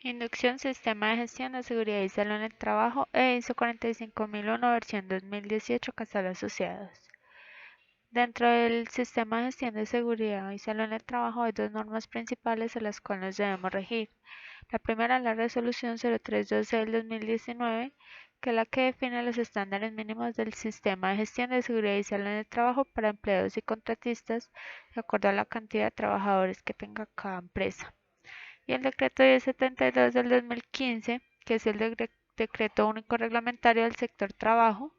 Inducción, Sistema de Gestión de Seguridad y Salud en el Trabajo e ISO 45001 versión 2018 Casal Asociados. Dentro del Sistema de Gestión de Seguridad y Salud en el Trabajo hay dos normas principales a las cuales nos debemos regir. La primera es la Resolución 0312 del 2019, que es la que define los estándares mínimos del Sistema de Gestión de Seguridad y Salud en el Trabajo para empleados y contratistas, de acuerdo a la cantidad de trabajadores que tenga cada empresa. Y el Decreto 1072 del 2015, que es el Decreto Único Reglamentario del Sector Trabajo,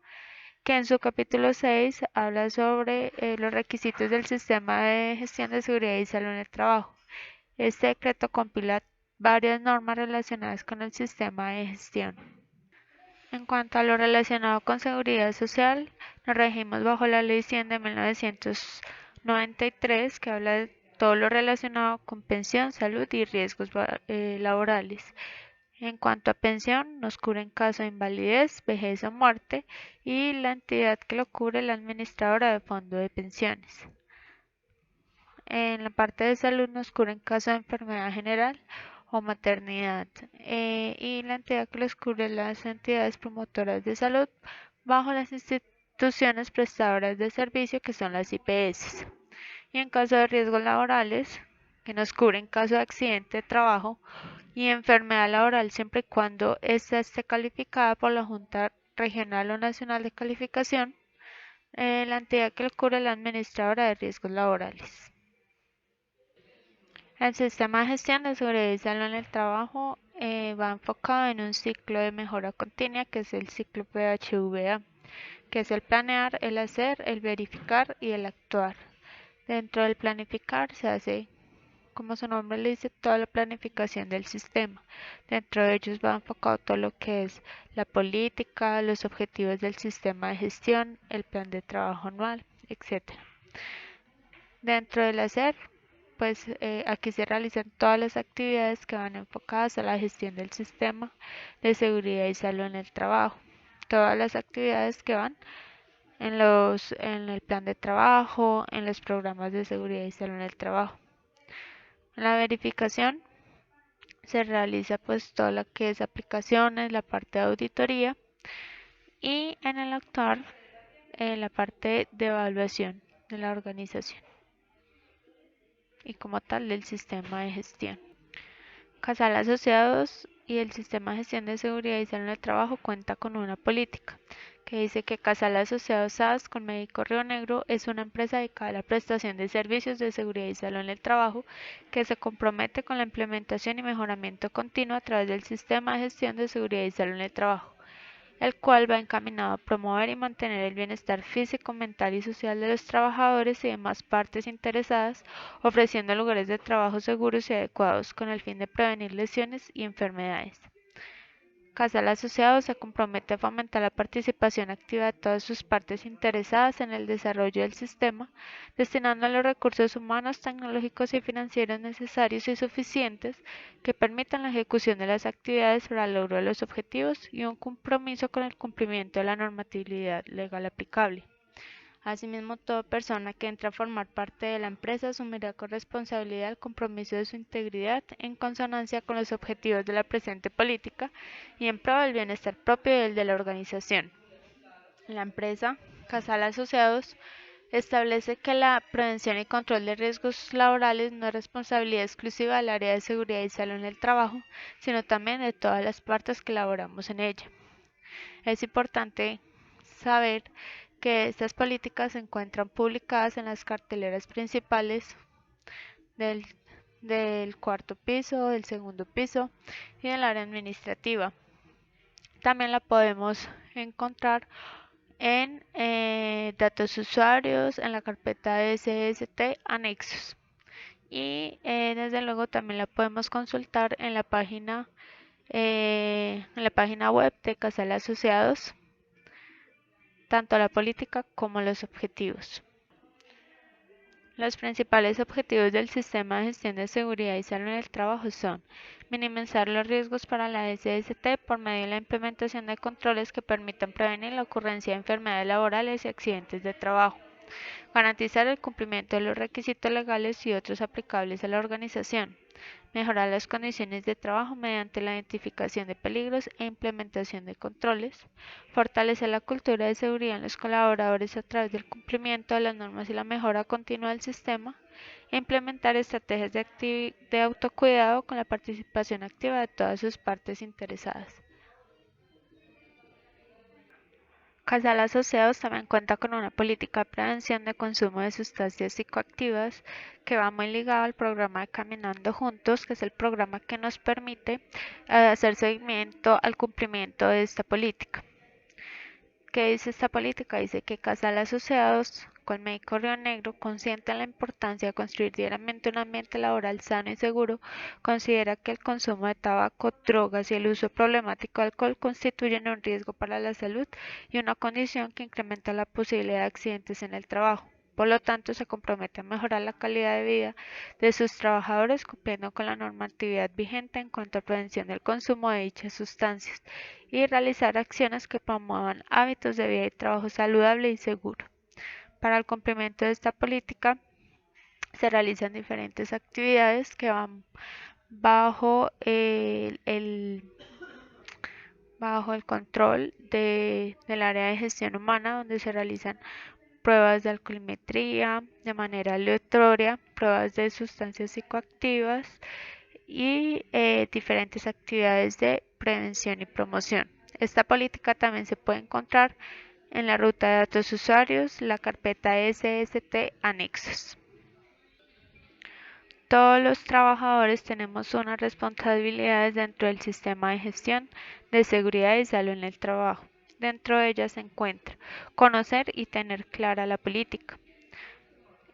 que en su capítulo 6 habla sobre los requisitos del Sistema de Gestión de Seguridad y Salud en el Trabajo. Este decreto compila varias normas relacionadas con el sistema de gestión. En cuanto a lo relacionado con seguridad social, nos regimos bajo la Ley 100 de 1993, que habla de todo lo relacionado con pensión, salud y riesgos laborales. En cuanto a pensión, nos cubre en caso de invalidez, vejez o muerte, y la entidad que lo cubre es la administradora de fondo de pensiones. En la parte de salud nos cubre en caso de enfermedad general o maternidad, y la entidad que los cubre las entidades promotoras de salud bajo las instituciones prestadoras de servicio, que son las IPS. Y en caso de riesgos laborales, que nos cubre en caso de accidente de trabajo y enfermedad laboral, siempre y cuando ésta esté calificada por la Junta Regional o Nacional de Calificación, la entidad que lo cubre es la administradora de riesgos laborales. El sistema de gestión de seguridad y salud en el trabajo va enfocado en un ciclo de mejora continua, que es el ciclo PHVA, que es el planear, el hacer, el verificar y el actuar. Dentro del planificar se hace, como su nombre le dice, toda la planificación del sistema. Dentro de ellos va enfocado todo lo que es la política, los objetivos del sistema de gestión, el plan de trabajo anual, etc. Dentro del hacer, pues aquí se realizan todas las actividades que van enfocadas a la gestión del sistema de seguridad y salud en el trabajo. Todas las actividades que van en el plan de trabajo, en los programas de seguridad y salud en el trabajo. En la verificación se realiza pues todo lo que es aplicaciones, la parte de auditoría, y en el actuar la parte de evaluación de la organización y como tal del sistema de gestión. Casal Asociados y el Sistema de Gestión de Seguridad y Salud en el Trabajo cuenta con una política que dice que Casal Asociados SAS con Médico Río Negro es una empresa dedicada a la prestación de servicios de seguridad y salud en el trabajo, que se compromete con la implementación y mejoramiento continuo a través del Sistema de Gestión de Seguridad y Salud en el Trabajo, el cual va encaminado a promover y mantener el bienestar físico, mental y social de los trabajadores y demás partes interesadas, ofreciendo lugares de trabajo seguros y adecuados con el fin de prevenir lesiones y enfermedades. Casal Asociado se compromete a fomentar la participación activa de todas sus partes interesadas en el desarrollo del sistema, destinando los recursos humanos, tecnológicos y financieros necesarios y suficientes que permitan la ejecución de las actividades para el logro de los objetivos y un compromiso con el cumplimiento de la normatividad legal aplicable. Asimismo, toda persona que entra a formar parte de la empresa asumirá con responsabilidad el compromiso de su integridad en consonancia con los objetivos de la presente política y en pro del bienestar propio y el de la organización. La empresa, Casal Asociados, establece que la prevención y control de riesgos laborales no es responsabilidad exclusiva del área de seguridad y salud en el trabajo, sino también de todas las partes que laboramos en ella. Es importante saber que estas políticas se encuentran publicadas en las carteleras principales del, del cuarto piso, del segundo piso y del área administrativa. También la podemos encontrar en datos usuarios, en la carpeta de SST anexos. Y desde luego también la podemos consultar en la página web de Casal Asociados, tanto la política como los objetivos. Los principales objetivos del Sistema de Gestión de Seguridad y Salud en el Trabajo son minimizar los riesgos para la SST por medio de la implementación de controles que permitan prevenir la ocurrencia de enfermedades laborales y accidentes de trabajo, garantizar el cumplimiento de los requisitos legales y otros aplicables a la organización, Mejorar las condiciones de trabajo mediante la identificación de peligros e implementación de controles. Fortalecer la cultura de seguridad en los colaboradores a través del cumplimiento de las normas y la mejora continua del sistema. Implementar estrategias de autocuidado con la participación activa de todas sus partes interesadas. Casal Asociados también cuenta con una política de prevención de consumo de sustancias psicoactivas que va muy ligado al programa de Caminando Juntos, que es el programa que nos permite hacer seguimiento al cumplimiento de esta política. ¿Qué dice esta política? Dice que Casal Asociados con Médico Río Negro, consciente de la importancia de construir diariamente un ambiente laboral sano y seguro, considera que el consumo de tabaco, drogas y el uso problemático de alcohol constituyen un riesgo para la salud y una condición que incrementa la posibilidad de accidentes en el trabajo. Por lo tanto, se compromete a mejorar la calidad de vida de sus trabajadores cumpliendo con la normatividad vigente en cuanto a prevención del consumo de dichas sustancias y realizar acciones que promuevan hábitos de vida y trabajo saludable y seguro. Para el cumplimiento de esta política se realizan diferentes actividades que van bajo bajo el control del área de gestión humana, donde se realizan pruebas de alcoholimetría de manera aleatoria, pruebas de sustancias psicoactivas y diferentes actividades de prevención y promoción. Esta política también se puede encontrar en la ruta de datos usuarios, la carpeta SST anexos. Todos los trabajadores tenemos unas responsabilidades dentro del sistema de gestión de seguridad y salud en el trabajo. Dentro de ellas se encuentra conocer y tener clara la política.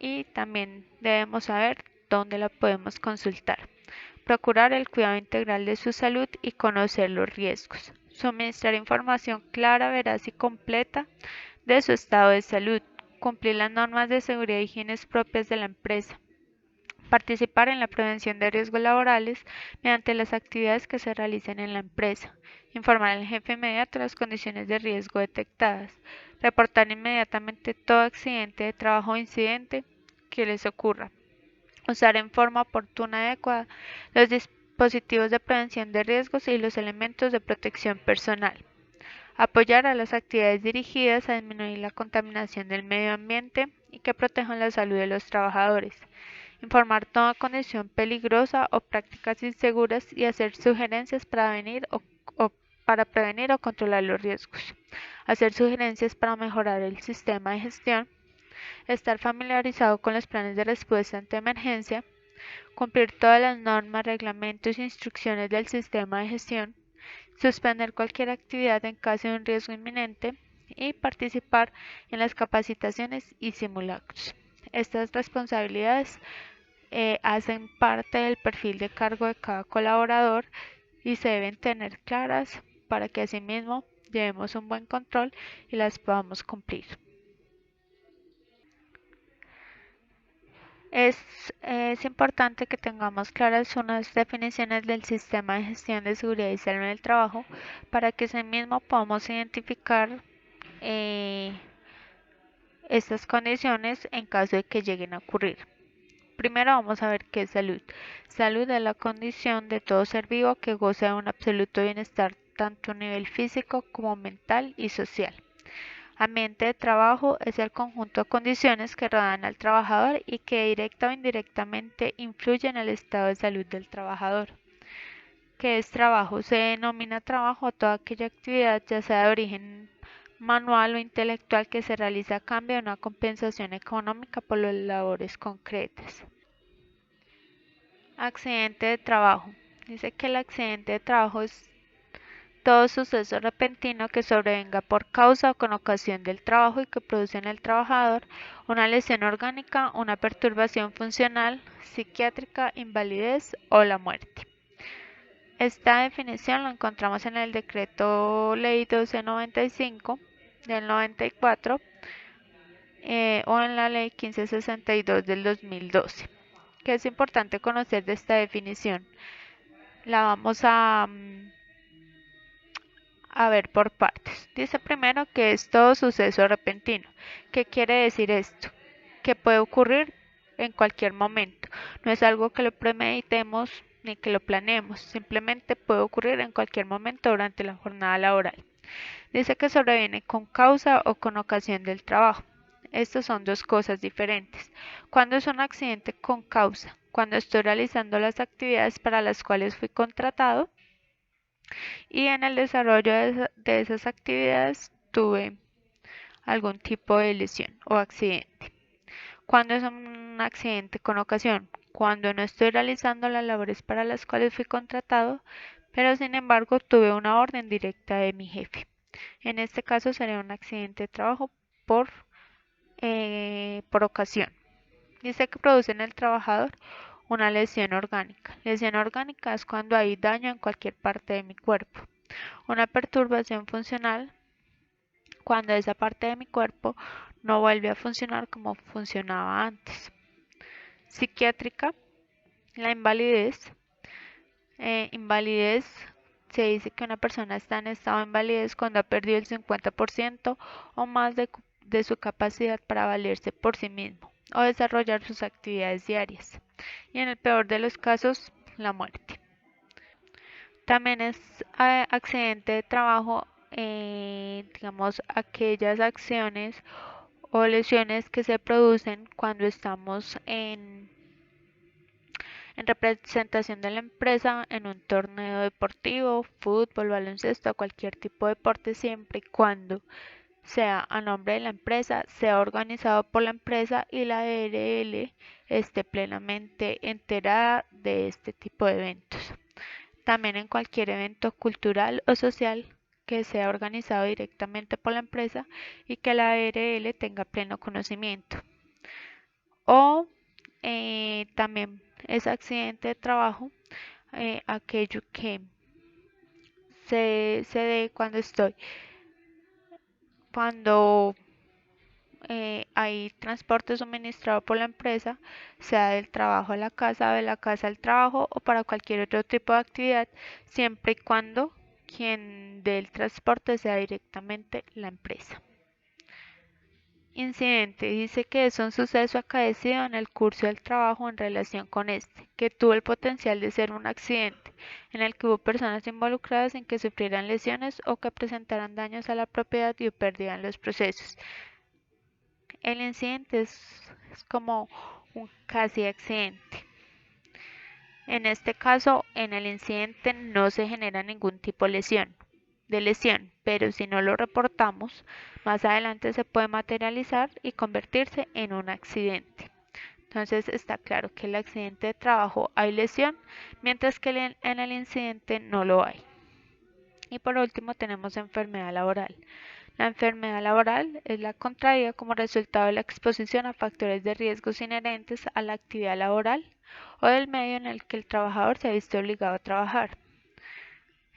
Y también debemos saber dónde la podemos consultar. Procurar el cuidado integral de su salud y conocer los riesgos. Suministrar información clara, veraz y completa de su estado de salud. Cumplir las normas de seguridad y higiene propias de la empresa. Participar en la prevención de riesgos laborales mediante las actividades que se realicen en la empresa. Informar al jefe inmediato de las condiciones de riesgo detectadas. Reportar inmediatamente todo accidente de trabajo o incidente que les ocurra. Usar en forma oportuna y adecuada los dispositivos de prevención de riesgos y los elementos de protección personal. Apoyar a las actividades dirigidas a disminuir la contaminación del medio ambiente y que protejan la salud de los trabajadores. Informar toda condición peligrosa o prácticas inseguras y hacer sugerencias para prevenir o controlar los riesgos. Hacer sugerencias para mejorar el sistema de gestión. Estar familiarizado con los planes de respuesta ante emergencia. Cumplir todas las normas, reglamentos e instrucciones del sistema de gestión. Suspender cualquier actividad en caso de un riesgo inminente y participar en las capacitaciones y simulacros. Estas responsabilidades hacen parte del perfil de cargo de cada colaborador y se deben tener claras para que asimismo llevemos un buen control y las podamos cumplir. Es importante que tengamos claras unas definiciones del sistema de gestión de seguridad y salud en el trabajo para que asimismo podamos identificar eh, estas condiciones en caso de que lleguen a ocurrir. Primero vamos a ver qué es salud. Salud es la condición de todo ser vivo que goza de un absoluto bienestar tanto a nivel físico como mental y social. Ambiente de trabajo es el conjunto de condiciones que rodean al trabajador y que directa o indirectamente influyen en el estado de salud del trabajador. ¿Qué es trabajo? Se denomina trabajo a toda aquella actividad, ya sea de origen manual o intelectual, que se realiza a cambio de una compensación económica por las labores concretas. Accidente de trabajo. Dice que el accidente de trabajo es todo suceso repentino que sobrevenga por causa o con ocasión del trabajo y que produce en el trabajador una lesión orgánica, una perturbación funcional, psiquiátrica, invalidez o la muerte. Esta definición la encontramos en el Decreto Ley 1295 del 94 o en la Ley 1562 del 2012. ¿Qué es importante conocer de esta definición? La vamos a ver por partes. Dice primero que es todo suceso repentino. ¿Qué quiere decir esto? Que puede ocurrir en cualquier momento. No es algo que lo premeditemos ni que lo planeemos, simplemente puede ocurrir en cualquier momento durante la jornada laboral. Dice que sobreviene con causa o con ocasión del trabajo. Estos son dos cosas diferentes. ¿Cuándo es un accidente con causa? Cuando estoy realizando las actividades para las cuales fui contratado y en el desarrollo de esas actividades tuve algún tipo de lesión o accidente. ¿Cuándo es un accidente con ocasión? Cuando no estoy realizando las labores para las cuales fui contratado, pero sin embargo tuve una orden directa de mi jefe. En este caso sería un accidente de trabajo por, por ocasión. Dice que produce en el trabajador una lesión orgánica. Lesión orgánica es cuando hay daño en cualquier parte de mi cuerpo. Una perturbación funcional cuando esa parte de mi cuerpo no vuelve a funcionar como funcionaba antes. Psiquiátrica, la invalidez. Invalidez, se dice que una persona está en estado de invalidez cuando ha perdido el 50% o más de su capacidad para valerse por sí mismo o desarrollar sus actividades diarias. Y en el peor de los casos, la muerte. También es accidente de trabajo, digamos, aquellas acciones o lesiones que se producen cuando estamos en representación de la empresa en un torneo deportivo, fútbol, baloncesto, cualquier tipo de deporte, siempre y cuando sea a nombre de la empresa, sea organizado por la empresa y la ARL esté plenamente enterada de este tipo de eventos. También en cualquier evento cultural o social que sea organizado directamente por la empresa y que la ARL tenga pleno conocimiento. O también es accidente de trabajo, aquello que se dé cuando hay transporte suministrado por la empresa, sea del trabajo a la casa, de la casa al trabajo o para cualquier otro tipo de actividad, siempre y cuando quien dé el transporte sea directamente la empresa. Incidente: dice que es un suceso acaecido en el curso del trabajo en relación con este, que tuvo el potencial de ser un accidente, en el que hubo personas involucradas en que sufrieran lesiones o que presentaran daños a la propiedad y o pérdida en los procesos. El incidente es como un casi accidente. En este caso, en el incidente no se genera ningún tipo de lesión, pero si no lo reportamos, más adelante se puede materializar y convertirse en un accidente. Entonces está claro que el accidente de trabajo hay lesión, mientras que en el incidente no lo hay. Y por último tenemos enfermedad laboral. La enfermedad laboral es la contraída como resultado de la exposición a factores de riesgos inherentes a la actividad laboral o del medio en el que el trabajador se ha visto obligado a trabajar.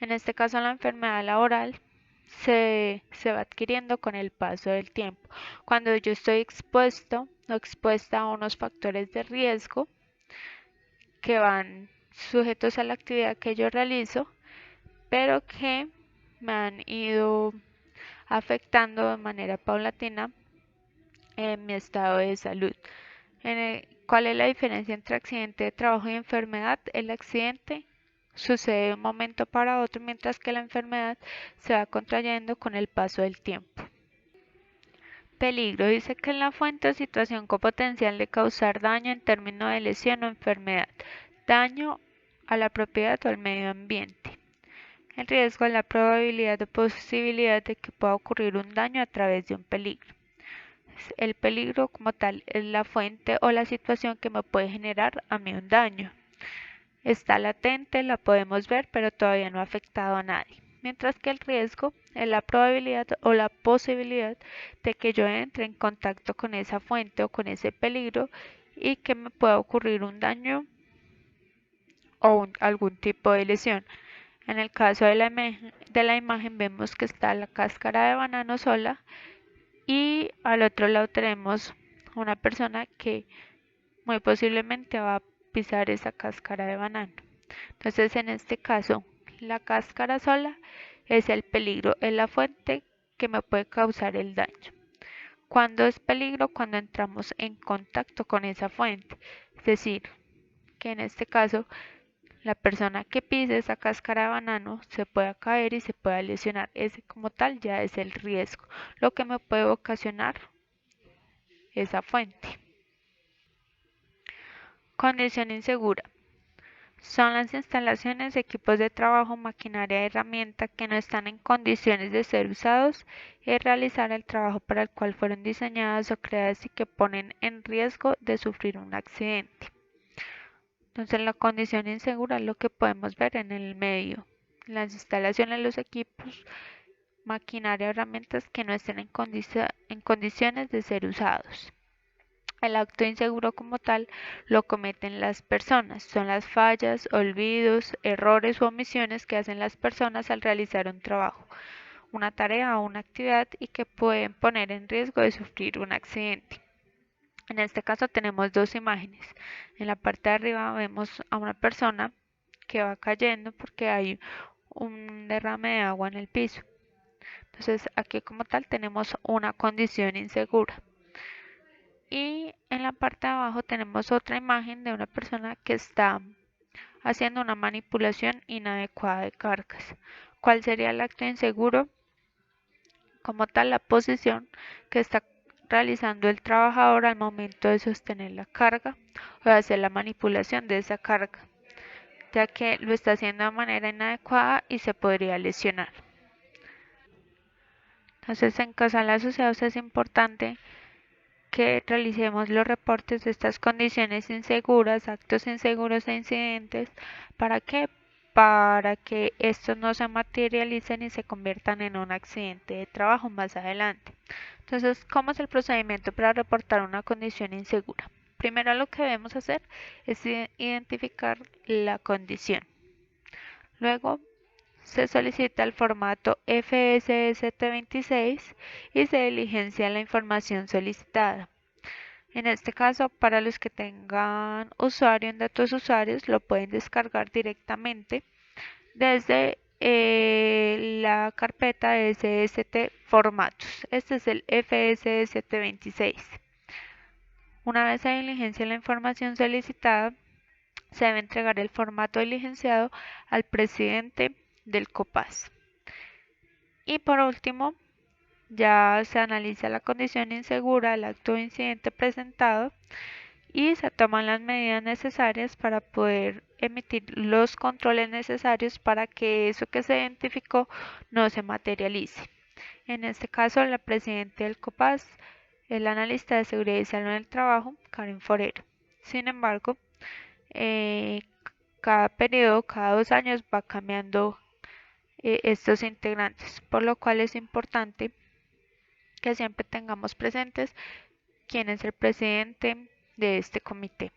En este caso, la enfermedad laboral se va adquiriendo con el paso del tiempo. Cuando yo estoy expuesto o expuesta a unos factores de riesgo que van sujetos a la actividad que yo realizo, pero que me han ido afectando de manera paulatina en mi estado de salud. ¿Cuál es la diferencia entre accidente de trabajo y enfermedad? El accidente sucede de un momento para otro, mientras que la enfermedad se va contrayendo con el paso del tiempo. Peligro: dice que es la fuente o situación con potencial de causar daño en términos de lesión o enfermedad, daño a la propiedad o al medio ambiente. El riesgo es la probabilidad o posibilidad de que pueda ocurrir un daño a través de un peligro. El peligro como tal es la fuente o la situación que me puede generar a mí un daño. Está latente, la podemos ver, pero todavía no ha afectado a nadie. Mientras que el riesgo es la probabilidad o la posibilidad de que yo entre en contacto con esa fuente o con ese peligro y que me pueda ocurrir un daño o algún tipo de lesión. En el caso de la imagen vemos que está la cáscara de banano sola y al otro lado tenemos una persona que muy posiblemente va a pisar esa cáscara de banano. Entonces, en este caso, la cáscara sola es el peligro, es la fuente que me puede causar el daño. ¿Cuándo es peligro? Cuando entramos en contacto con esa fuente. Es decir, que en este caso la persona que pise esa cáscara de banano se pueda caer y se pueda lesionar. Ese como tal ya es el riesgo, lo que me puede ocasionar esa fuente. Condición insegura. Son las instalaciones, equipos de trabajo, maquinaria y herramientas que no están en condiciones de ser usados y realizar el trabajo para el cual fueron diseñadas o creadas y que ponen en riesgo de sufrir un accidente. Entonces, la condición insegura es lo que podemos ver en el medio. Las instalaciones, los equipos, maquinaria o herramientas que no estén en condiciones de ser usados. El acto inseguro como tal lo cometen las personas. Son las fallas, olvidos, errores u omisiones que hacen las personas al realizar un trabajo, una tarea o una actividad y que pueden poner en riesgo de sufrir un accidente. En este caso tenemos dos imágenes. En la parte de arriba vemos a una persona que va cayendo porque hay un derrame de agua en el piso. Entonces aquí como tal tenemos una condición insegura. Y en la parte de abajo tenemos otra imagen de una persona que está haciendo una manipulación inadecuada de cargas. ¿Cuál sería el acto inseguro? Como tal, la posición que está realizando el trabajador al momento de sostener la carga o de hacer la manipulación de esa carga, ya que lo está haciendo de manera inadecuada y se podría lesionar. Entonces, en causal asociados es importante que realicemos los reportes de estas condiciones inseguras, actos inseguros e incidentes. ¿Para qué? Para que estos no se materialicen y se conviertan en un accidente de trabajo más adelante. Entonces, ¿cómo es el procedimiento para reportar una condición insegura? Primero lo que debemos hacer es identificar la condición. Luego se solicita el formato FSST26 y se diligencia la información solicitada. En este caso, para los que tengan usuario en datos usuarios, lo pueden descargar directamente desde la carpeta SST formatos. Este es el FSST26. Una vez se diligencia la información solicitada, se debe entregar el formato diligenciado al presidente del COPAS. Y por último, ya se analiza la condición insegura del acto de incidente presentado y se toman las medidas necesarias para poder emitir los controles necesarios para que eso que se identificó no se materialice. En este caso, la presidenta del COPAS es la analista de seguridad y salud en el trabajo, Karen Forero. Sin embargo, eh, cada periodo, cada 2 años, va cambiando estos integrantes, por lo cual es importante que siempre tengamos presentes quién es el presidente de este comité.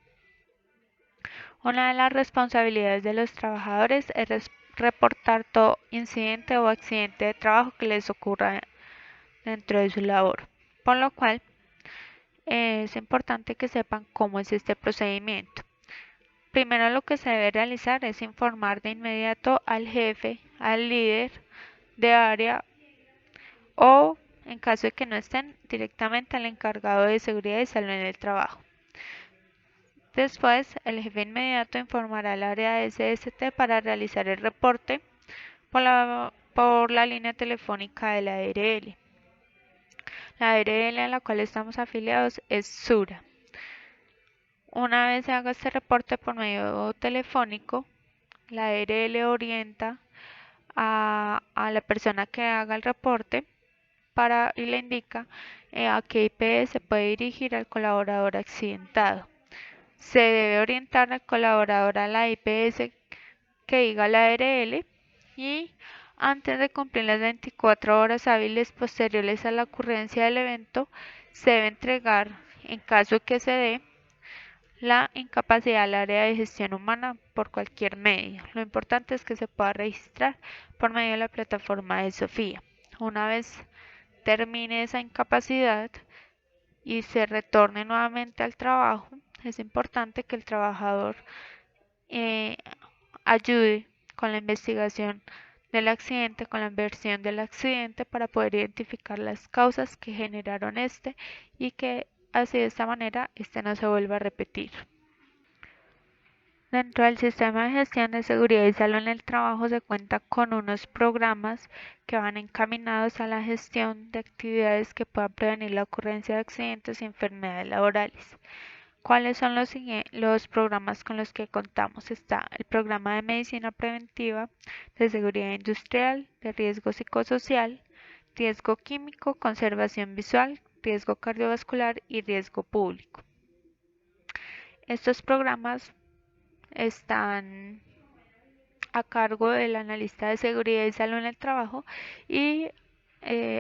Una de las responsabilidades de los trabajadores es reportar todo incidente o accidente de trabajo que les ocurra dentro de su labor, por lo cual es importante que sepan cómo es este procedimiento. Primero lo que se debe realizar es informar de inmediato al jefe, al líder de área o, en caso de que no estén, directamente al encargado de seguridad y salud en el trabajo. Después, el jefe inmediato informará al área de SST para realizar el reporte por la línea telefónica de la ARL. La ARL a la cual estamos afiliados es SURA. Una vez se haga este reporte por medio telefónico, la ARL orienta a la persona que haga el reporte y le indica a qué IP se puede dirigir al colaborador accidentado. Se debe orientar al colaborador a la IPS que diga la ARL y antes de cumplir las 24 horas hábiles posteriores a la ocurrencia del evento, se debe entregar, en caso que se dé, la incapacidad al área de gestión humana por cualquier medio. Lo importante es que se pueda registrar por medio de la plataforma de Sofía. Una vez termine esa incapacidad y se retorne nuevamente al trabajo, es importante que el trabajador eh, ayude con la investigación del accidente con la versión del accidente para poder identificar las causas que generaron este y que así de esta manera este no se vuelva a repetir. Dentro del sistema de gestión de seguridad y salud en el trabajo se cuenta con unos programas que van encaminados a la gestión de actividades que puedan prevenir la ocurrencia de accidentes y enfermedades laborales. ¿Cuáles son los programas con los que contamos? Está el programa de medicina preventiva, de seguridad industrial, de riesgo psicosocial, riesgo químico, conservación visual, riesgo cardiovascular y riesgo público. Estos programas están a cargo del analista de seguridad y salud en el trabajo y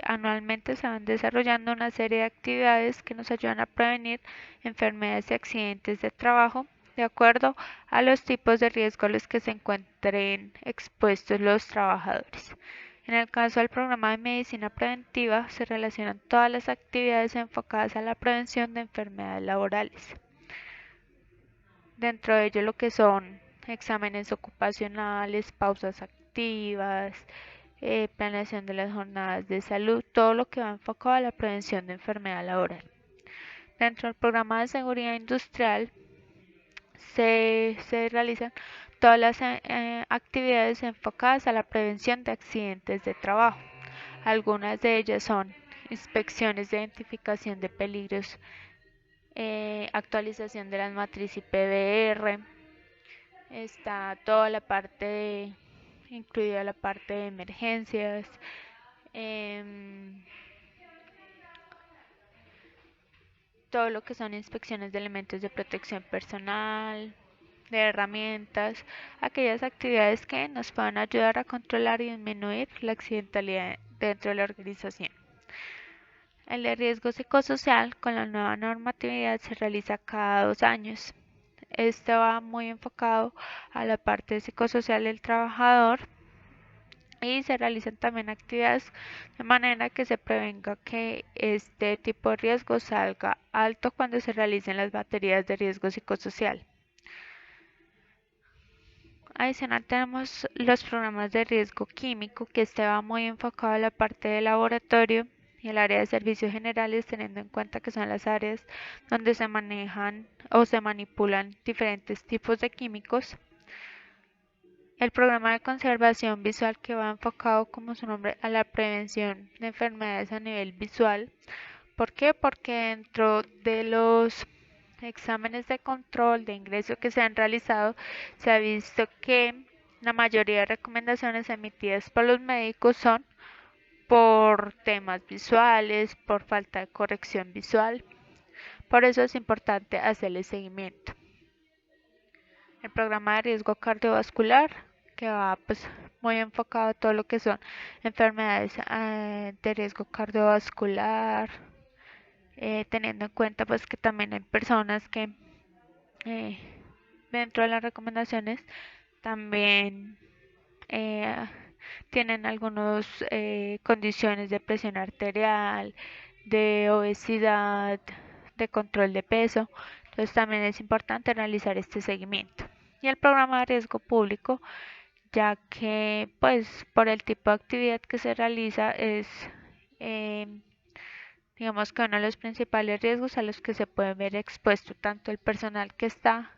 anualmente se van desarrollando una serie de actividades que nos ayudan a prevenir enfermedades y accidentes de trabajo de acuerdo a los tipos de riesgo a los que se encuentren expuestos los trabajadores. En el caso del programa de medicina preventiva se relacionan todas las actividades enfocadas a la prevención de enfermedades laborales. Dentro de ello lo que son exámenes ocupacionales, pausas activas, planeación de las jornadas de salud, todo lo que va enfocado a la prevención de enfermedad laboral. Dentro del programa de seguridad industrial se realizan todas las actividades enfocadas a la prevención de accidentes de trabajo. Algunas de ellas son inspecciones de identificación de peligros, actualización de las matrices IPVR, está toda la parte, incluida la parte de emergencias, em, todo lo que son inspecciones de elementos de protección personal, de herramientas, aquellas actividades que nos puedan ayudar a controlar y disminuir la accidentalidad dentro de la organización. El de riesgo psicosocial con la nueva normatividad se realiza cada 2 años. Este va muy enfocado a la parte psicosocial del trabajador y se realizan también actividades de manera que se prevenga que este tipo de riesgo salga alto cuando se realicen las baterías de riesgo psicosocial. Adicional tenemos los programas de riesgo químico, que este va muy enfocado a la parte de laboratorio y el área de servicios generales, teniendo en cuenta que son las áreas donde se manejan o se manipulan diferentes tipos de químicos. El programa de conservación visual, que va enfocado, como su nombre, a la prevención de enfermedades a nivel visual. ¿Por qué? Porque dentro de los exámenes de control de ingreso que se han realizado, se ha visto que la mayoría de recomendaciones emitidas por los médicos son por temas visuales, por falta de corrección visual. Por eso es importante hacerle seguimiento. El programa de riesgo cardiovascular, que va pues muy enfocado a todo lo que son enfermedades de riesgo cardiovascular, teniendo en cuenta pues que también hay personas que eh, dentro de las recomendaciones también eh, tienen algunas condiciones de presión arterial, de obesidad, de control de peso. Entonces también es importante realizar este seguimiento. Y el programa de riesgo público, ya que pues por el tipo de actividad que se realiza es eh, digamos que uno de los principales riesgos a los que se puede ver expuesto tanto el personal que está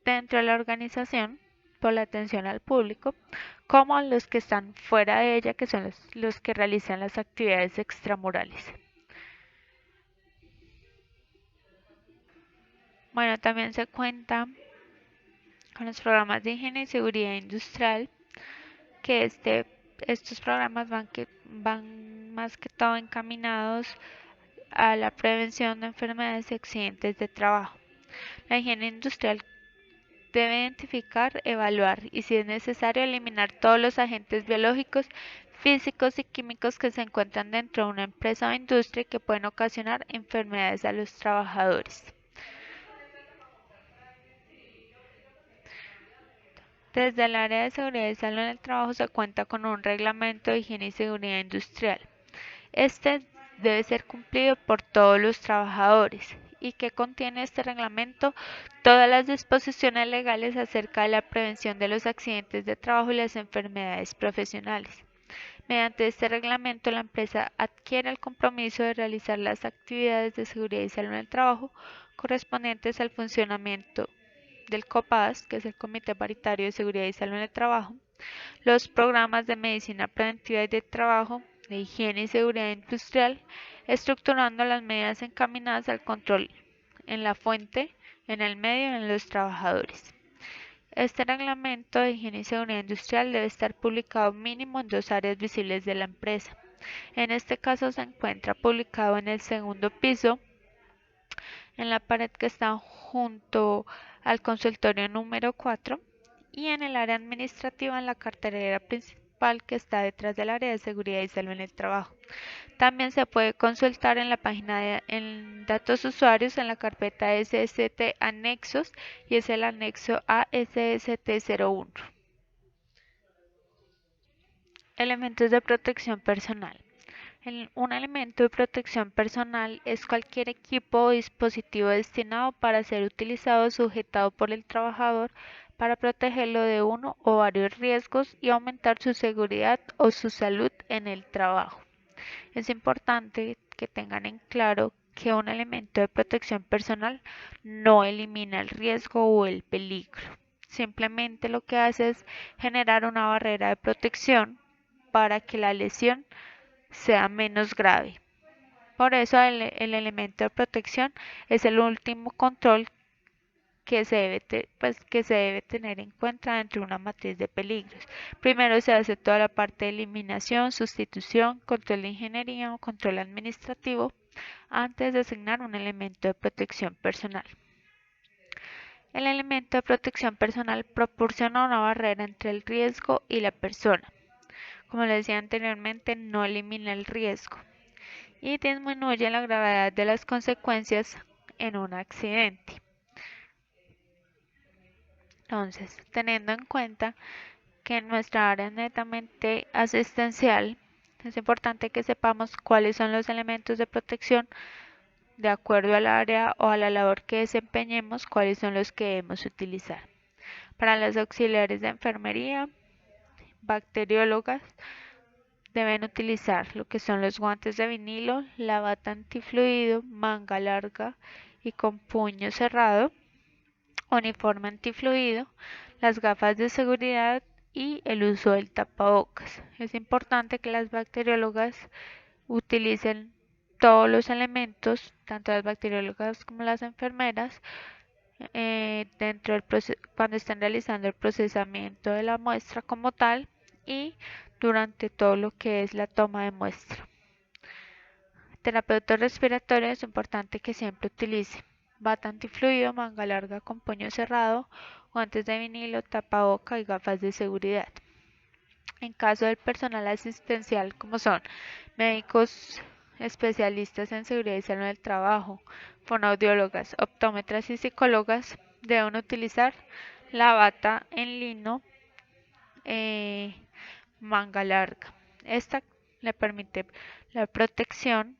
dentro de la organización por la atención al público, como los que están fuera de ella, que son los que realizan las actividades extramurales. Bueno, también se cuenta con los programas de higiene y seguridad industrial, que estos programas van más que todo encaminados a la prevención de enfermedades y accidentes de trabajo. La higiene industrial debe identificar, evaluar y, si es necesario, eliminar todos los agentes biológicos, físicos y químicos que se encuentran dentro de una empresa o industria que pueden ocasionar enfermedades a los trabajadores. Desde el área de seguridad y salud en el trabajo se cuenta con un reglamento de higiene y seguridad industrial. Este debe ser cumplido por todos los trabajadores y que contiene este reglamento todas las disposiciones legales acerca de la prevención de los accidentes de trabajo y las enfermedades profesionales. Mediante este reglamento, la empresa adquiere el compromiso de realizar las actividades de seguridad y salud en el trabajo correspondientes al funcionamiento del COPAS, que es el Comité Paritario de Seguridad y Salud en el Trabajo, los programas de medicina preventiva y de trabajo, de higiene y seguridad industrial, estructurando las medidas encaminadas al control en la fuente, en el medio y en los trabajadores. Este reglamento de higiene y seguridad industrial debe estar publicado mínimo en dos áreas visibles de la empresa. En este caso se encuentra publicado en el segundo piso, en la pared que está junto al consultorio número 4 y en el área administrativa en la cartelera principal que está detrás del área de seguridad y salud en el trabajo. También se puede consultar en la página en datos usuarios en la carpeta SST anexos y es el anexo ASST01. Elementos de protección personal. Un elemento de protección personal es cualquier equipo o dispositivo destinado para ser utilizado o sujetado por el trabajador para protegerlo de uno o varios riesgos y aumentar su seguridad o su salud en el trabajo. Es importante que tengan en claro que un elemento de protección personal no elimina el riesgo o el peligro. Simplemente lo que hace es generar una barrera de protección para que la lesión sea menos grave. Por eso el elemento de protección es el último control que se debe tener en cuenta dentro de una matriz de peligros. Primero se hace toda la parte de eliminación, sustitución, control de ingeniería o control administrativo antes de asignar un elemento de protección personal. El elemento de protección personal proporciona una barrera entre el riesgo y la persona. Como les decía anteriormente, no elimina el riesgo y disminuye la gravedad de las consecuencias en un accidente. Entonces, teniendo en cuenta que nuestra área es netamente asistencial, es importante que sepamos cuáles son los elementos de protección de acuerdo al área o a la labor que desempeñemos, cuáles son los que debemos utilizar. Para las auxiliares de enfermería, bacteriólogas, deben utilizar lo que son los guantes de vinilo, la bata antifluido, manga larga y con puño cerrado, uniforme antifluido, las gafas de seguridad y el uso del tapabocas. Es importante que las bacteriólogas utilicen todos los elementos, tanto las bacteriólogas como las enfermeras, cuando están realizando el procesamiento de la muestra como tal y durante todo lo que es la toma de muestra. Terapeuta respiratorio es importante que siempre utilice bata antifluido, manga larga con puño cerrado, guantes de vinilo, tapaboca y gafas de seguridad. En caso del personal asistencial, como son médicos especialistas en seguridad y salud del trabajo, fonoaudiólogas, optómetras y psicólogas, deben utilizar la bata en lino manga larga. Esta le permite la protección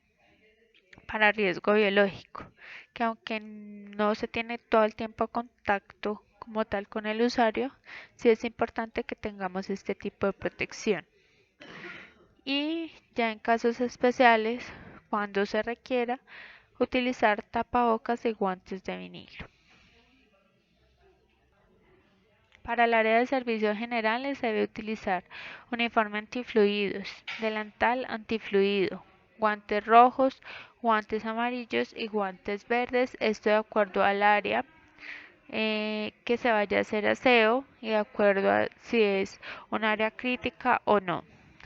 para riesgo biológico, que aunque no se tiene todo el tiempo contacto como tal con el usuario, sí es importante que tengamos este tipo de protección. Y ya en casos especiales, cuando se requiera, utilizar tapabocas y guantes de vinilo. Para el área de servicios generales se debe utilizar uniforme antifluidos, delantal antifluido, guantes rojos, guantes amarillos y guantes verdes, esto de acuerdo al área que se vaya a hacer aseo y de acuerdo a si es un área crítica o no.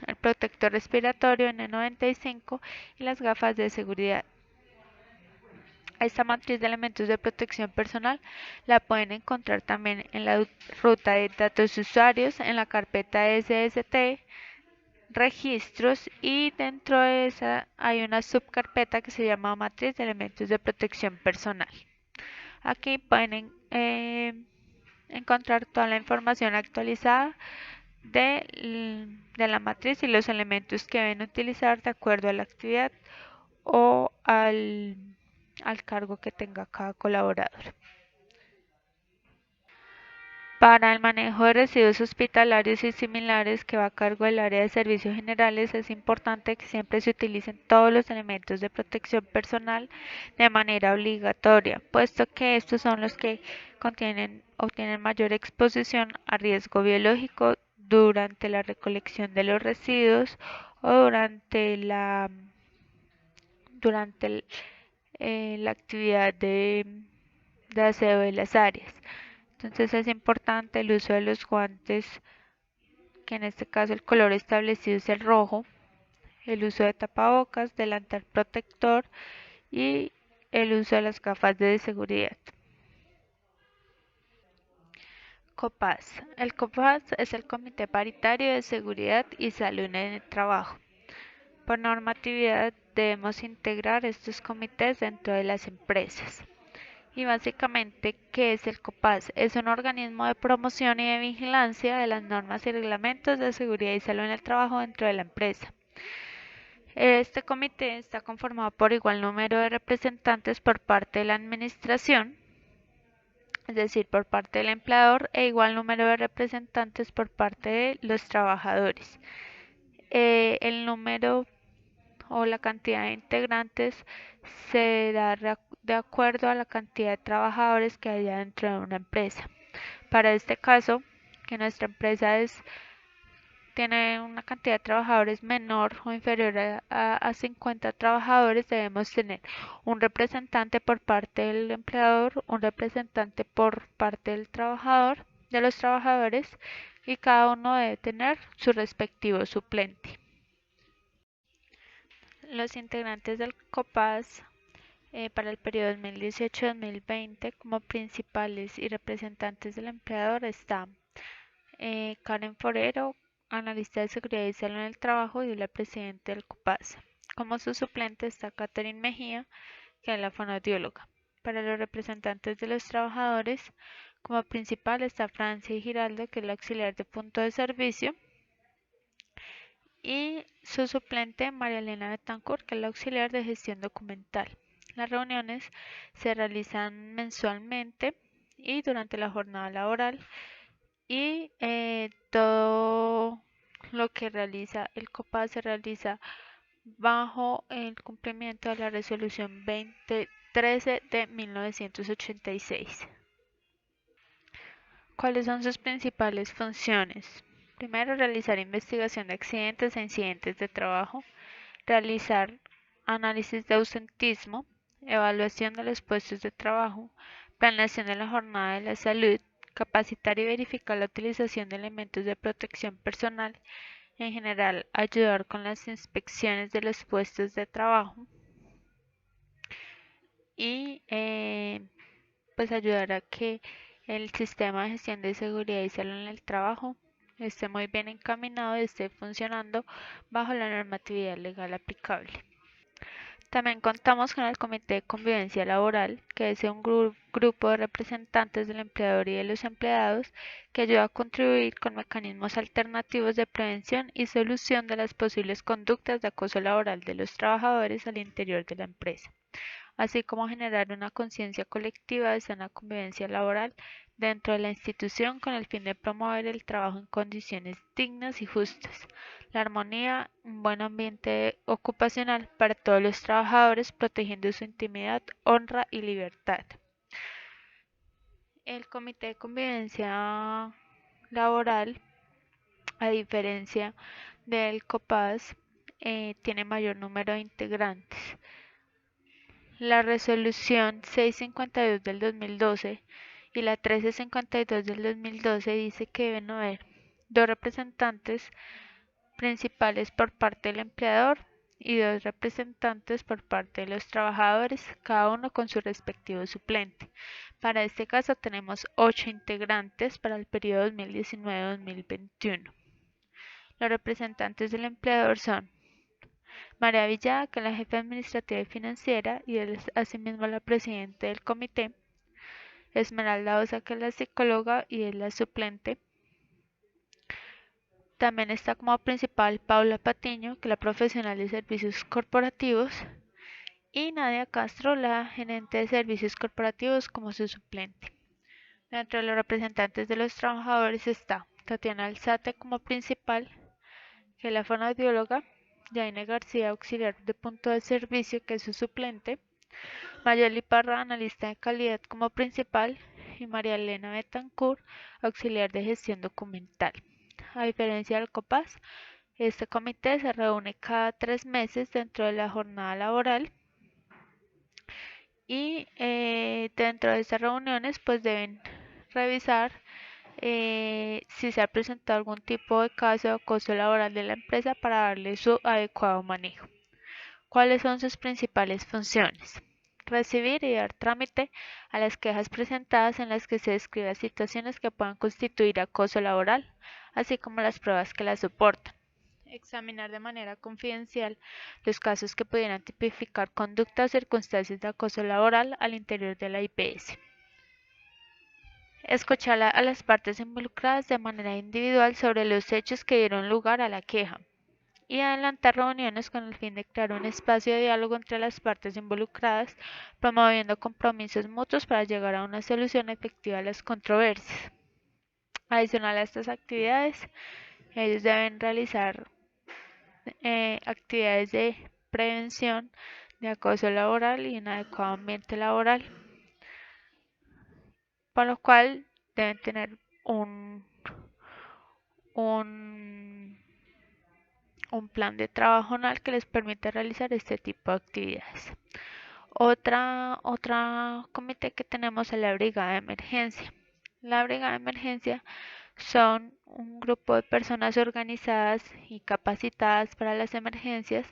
El protector respiratorio N95 y las gafas de seguridad. Esta matriz de elementos de protección personal la pueden encontrar también en la ruta de datos usuarios, en la carpeta SST, registros y dentro de esa hay una subcarpeta que se llama matriz de elementos de protección personal. Aquí pueden encontrar toda la información actualizada de la matriz y los elementos que deben utilizar de acuerdo a la actividad o al al cargo que tenga cada colaborador. Para el manejo de residuos hospitalarios y similares que va a cargo del área de servicios generales, es importante que siempre se utilicen todos los elementos de protección personal de manera obligatoria, puesto que estos son los que contienen o tienen mayor exposición a riesgo biológico durante la recolección de los residuos o durante la actividad de aseo de las áreas. Entonces es importante el uso de los guantes, que en este caso el color establecido es el rojo, el uso de tapabocas, delantal protector y el uso de las gafas de seguridad. COPAS. El COPAS es el Comité Paritario de Seguridad y Salud en el Trabajo. Por normatividad debemos integrar estos comités dentro de las empresas. Y básicamente, ¿qué es el COPAS? Es un organismo de promoción y de vigilancia de las normas y reglamentos de seguridad y salud en el trabajo dentro de la empresa. Este comité está conformado por igual número de representantes por parte de la administración, es decir, por parte del empleador, e igual número de representantes por parte de los trabajadores. El número o la cantidad de integrantes se da de acuerdo a la cantidad de trabajadores que haya dentro de una empresa. Para este caso, que nuestra empresa tiene una cantidad de trabajadores menor o inferior a 50 trabajadores, debemos tener un representante por parte del empleador, un representante por parte del trabajador, de los trabajadores, y cada uno debe tener su respectivo suplente. Los integrantes del COPAS para el periodo 2018-2020 como principales y representantes del empleador están Karen Forero, analista de seguridad y salud en el trabajo y la presidenta del COPAS. Como su suplente está Catherine Mejía, que es la fonoaudióloga. Para los representantes de los trabajadores, como principal está Francia Giraldo, que es la auxiliar de punto de servicio, y su suplente María Elena Betancourt, que es la auxiliar de gestión documental. Las reuniones se realizan mensualmente y durante la jornada laboral y todo lo que realiza el COPAS se realiza bajo el cumplimiento de la resolución 2013 de 1986. ¿Cuáles son sus principales funciones? Primero, realizar investigación de accidentes e incidentes de trabajo, realizar análisis de ausentismo, evaluación de los puestos de trabajo, planeación de la jornada de la salud, capacitar y verificar la utilización de elementos de protección personal, en general ayudar con las inspecciones de los puestos de trabajo y pues ayudar a que el sistema de gestión de seguridad y salud en el trabajo esté muy bien encaminado y esté funcionando bajo la normatividad legal aplicable. También contamos con el Comité de Convivencia Laboral, que es un grupo de representantes del empleador y de los empleados que ayuda a contribuir con mecanismos alternativos de prevención y solución de las posibles conductas de acoso laboral de los trabajadores al interior de la empresa, así como generar una conciencia colectiva de sana convivencia laboral dentro de la institución con el fin de promover el trabajo en condiciones dignas y justas, la armonía, un buen ambiente ocupacional para todos los trabajadores, protegiendo su intimidad, honra y libertad. El Comité de Convivencia Laboral, a diferencia del COPAS, tiene mayor número de integrantes. La resolución 652 del 2012 y la 1352 del 2012 dice que deben haber dos representantes principales por parte del empleador y dos representantes por parte de los trabajadores, cada uno con su respectivo suplente. Para este caso tenemos 8 integrantes para el periodo 2019-2021. Los representantes del empleador son María Villada, que es la jefa administrativa y financiera y es asimismo la presidenta del comité. Esmeralda Osa, que es la psicóloga y es la suplente. También está como principal Paula Patiño, que es la profesional de servicios corporativos. y Nadia Castro, la gerente de servicios corporativos, como su suplente. Dentro de los representantes de los trabajadores está Tatiana Alzate como principal, que es la fonoaudióloga, Yaine García, auxiliar de punto de servicio, que es su suplente, Mayeli Parra, analista de calidad como principal, y María Elena Betancourt, auxiliar de gestión documental. A diferencia del COPAS, este comité se reúne cada 3 meses dentro de la jornada laboral y dentro de estas reuniones pues deben revisar si se ha presentado algún tipo de caso de acoso laboral de la empresa para darle su adecuado manejo. ¿Cuáles son sus principales funciones? Recibir y dar trámite a las quejas presentadas en las que se describen situaciones que puedan constituir acoso laboral, así como las pruebas que las soportan. Examinar de manera confidencial los casos que pudieran tipificar conductas o circunstancias de acoso laboral al interior de la IPS. Escuchar a las partes involucradas de manera individual sobre los hechos que dieron lugar a la queja y adelantar reuniones con el fin de crear un espacio de diálogo entre las partes involucradas, promoviendo compromisos mutuos para llegar a una solución efectiva a las controversias. Adicional a estas actividades, ellos deben realizar actividades de prevención de acoso laboral y inadecuado ambiente laboral, por lo cual deben tener un, un plan de trabajo anual que les permite realizar este tipo de actividades. Otra comité que tenemos es la brigada de emergencia. La brigada de emergencia son un grupo de personas organizadas y capacitadas para las emergencias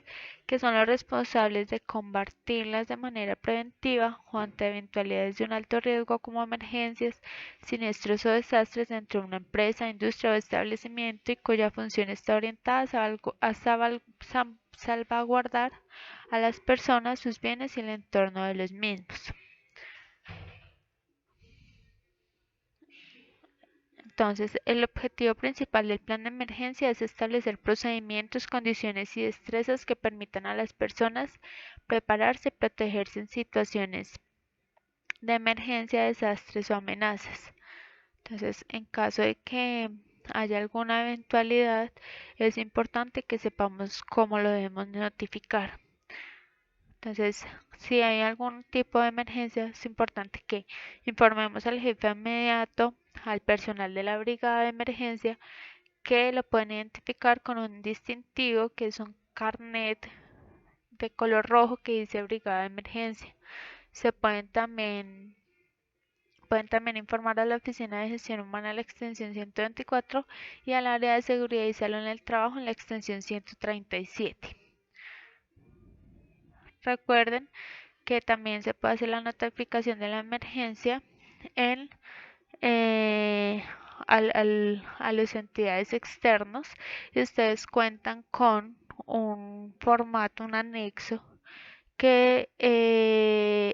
que son los responsables de combatirlas de manera preventiva o ante eventualidades de un alto riesgo como emergencias, siniestros o desastres dentro de una empresa, industria o establecimiento y cuya función está orientada a salvaguardar a las personas, sus bienes y el entorno de los mismos. Entonces, el objetivo principal del plan de emergencia es establecer procedimientos, condiciones y destrezas que permitan a las personas prepararse y protegerse en situaciones de emergencia, desastres o amenazas. Entonces, en caso de que haya alguna eventualidad, es importante que sepamos cómo lo debemos notificar. Entonces, si hay algún tipo de emergencia, es importante que informemos al jefe inmediato, al personal de la brigada de emergencia, que lo pueden identificar con un distintivo que es un carnet de color rojo que dice brigada de emergencia. Se pueden también informar a la Oficina de Gestión Humana a la extensión 124 y al área de seguridad y salud en el trabajo en la extensión 137. Recuerden que también se puede hacer la notificación de la emergencia en, eh, a las entidades externas y ustedes cuentan con un formato, un anexo que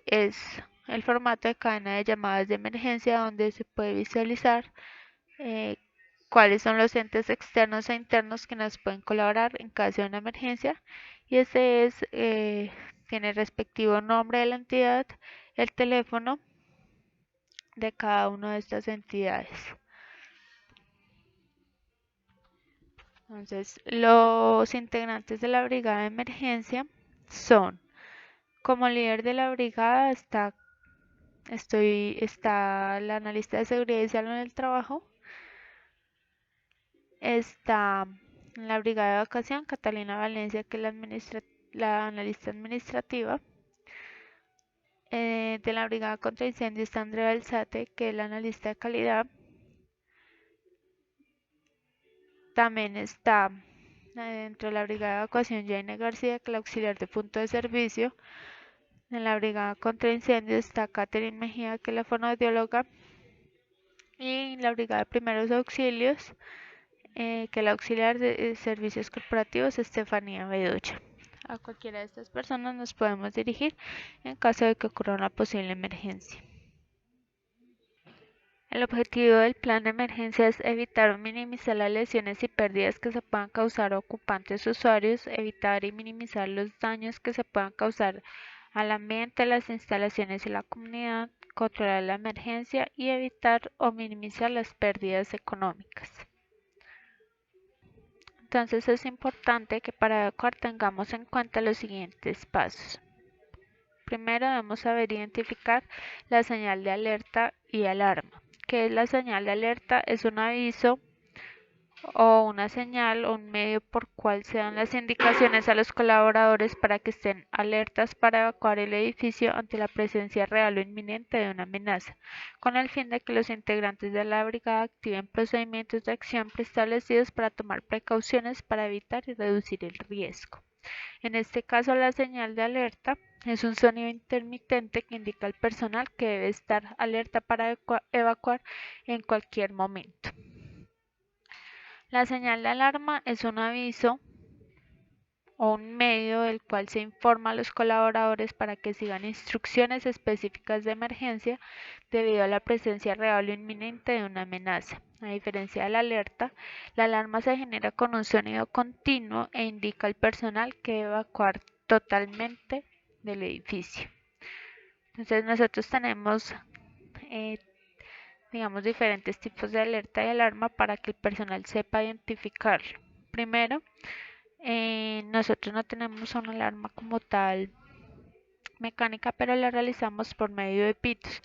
es el formato de cadena de llamadas de emergencia donde se puede visualizar eh, cuáles son los entes externos e internos que nos pueden colaborar en caso de una emergencia y ese tiene el respectivo nombre de la entidad, el teléfono de cada una de estas entidades. Entonces, los integrantes de la brigada de emergencia son, como líder de la brigada está la analista de seguridad y salud en el trabajo, está en la brigada de evacuación Catalina Valencia, que es la analista administrativa. De la brigada contra incendios está Andrea Alzate, que es la analista de calidad. También está dentro de la brigada de evacuación Jaine García, que es la auxiliar de punto de servicio. En la brigada contra incendios está Catherine Mejía, que es la fonoaudióloga. Y en la brigada de primeros auxilios, que es la auxiliar de servicios corporativos Estefanía Bedoya. A cualquiera de estas personas nos podemos dirigir en caso de que ocurra una posible emergencia. El objetivo del plan de emergencia es evitar o minimizar las lesiones y pérdidas que se puedan causar a ocupantes usuarios, evitar y minimizar los daños que se puedan causar al ambiente, las instalaciones y la comunidad, controlar la emergencia y evitar o minimizar las pérdidas económicas. Entonces es importante que para evacuar tengamos en cuenta los siguientes pasos. Primero debemos saber identificar la señal de alerta y alarma. ¿Qué es la señal de alerta? Es un aviso o una señal o un medio por cual se dan las indicaciones a los colaboradores para que estén alertas para evacuar el edificio ante la presencia real o inminente de una amenaza, con el fin de que los integrantes de la brigada activen procedimientos de acción preestablecidos para tomar precauciones para evitar y reducir el riesgo. En este caso, la señal de alerta es un sonido intermitente que indica al personal que debe estar alerta para evacuar en cualquier momento. La señal de alarma es un aviso o un medio del cual se informa a los colaboradores para que sigan instrucciones específicas de emergencia debido a la presencia real o inminente de una amenaza. A diferencia de la alarma se genera con un sonido continuo e indica al personal que debe evacuar totalmente del edificio. Entonces nosotros tenemos digamos diferentes tipos de alerta y alarma para que el personal sepa identificarlo. Primero, nosotros no tenemos una alarma como tal mecánica, pero la realizamos por medio de pitos.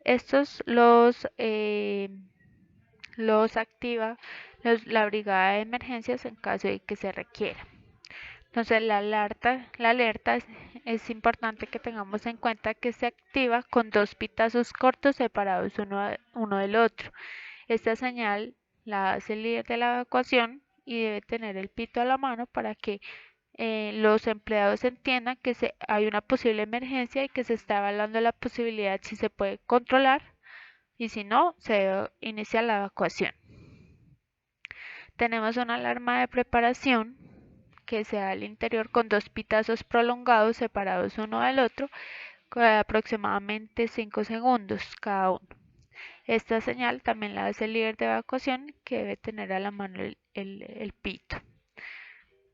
Estos los activa la brigada de emergencias en caso de que se requiera. Entonces la alerta es importante que tengamos en cuenta que se activa con dos pitazos cortos separados uno del otro. Esta señal la hace el líder de la evacuación y debe tener el pito a la mano para que los empleados entiendan que hay una posible emergencia y que se está evaluando la posibilidad si se puede controlar y si no, se inicia la evacuación. Tenemos una alarma de preparación que se da al interior con dos pitazos prolongados separados uno del otro con aproximadamente 5 segundos cada uno. Esta señal también la hace el líder de evacuación que debe tener a la mano el pito.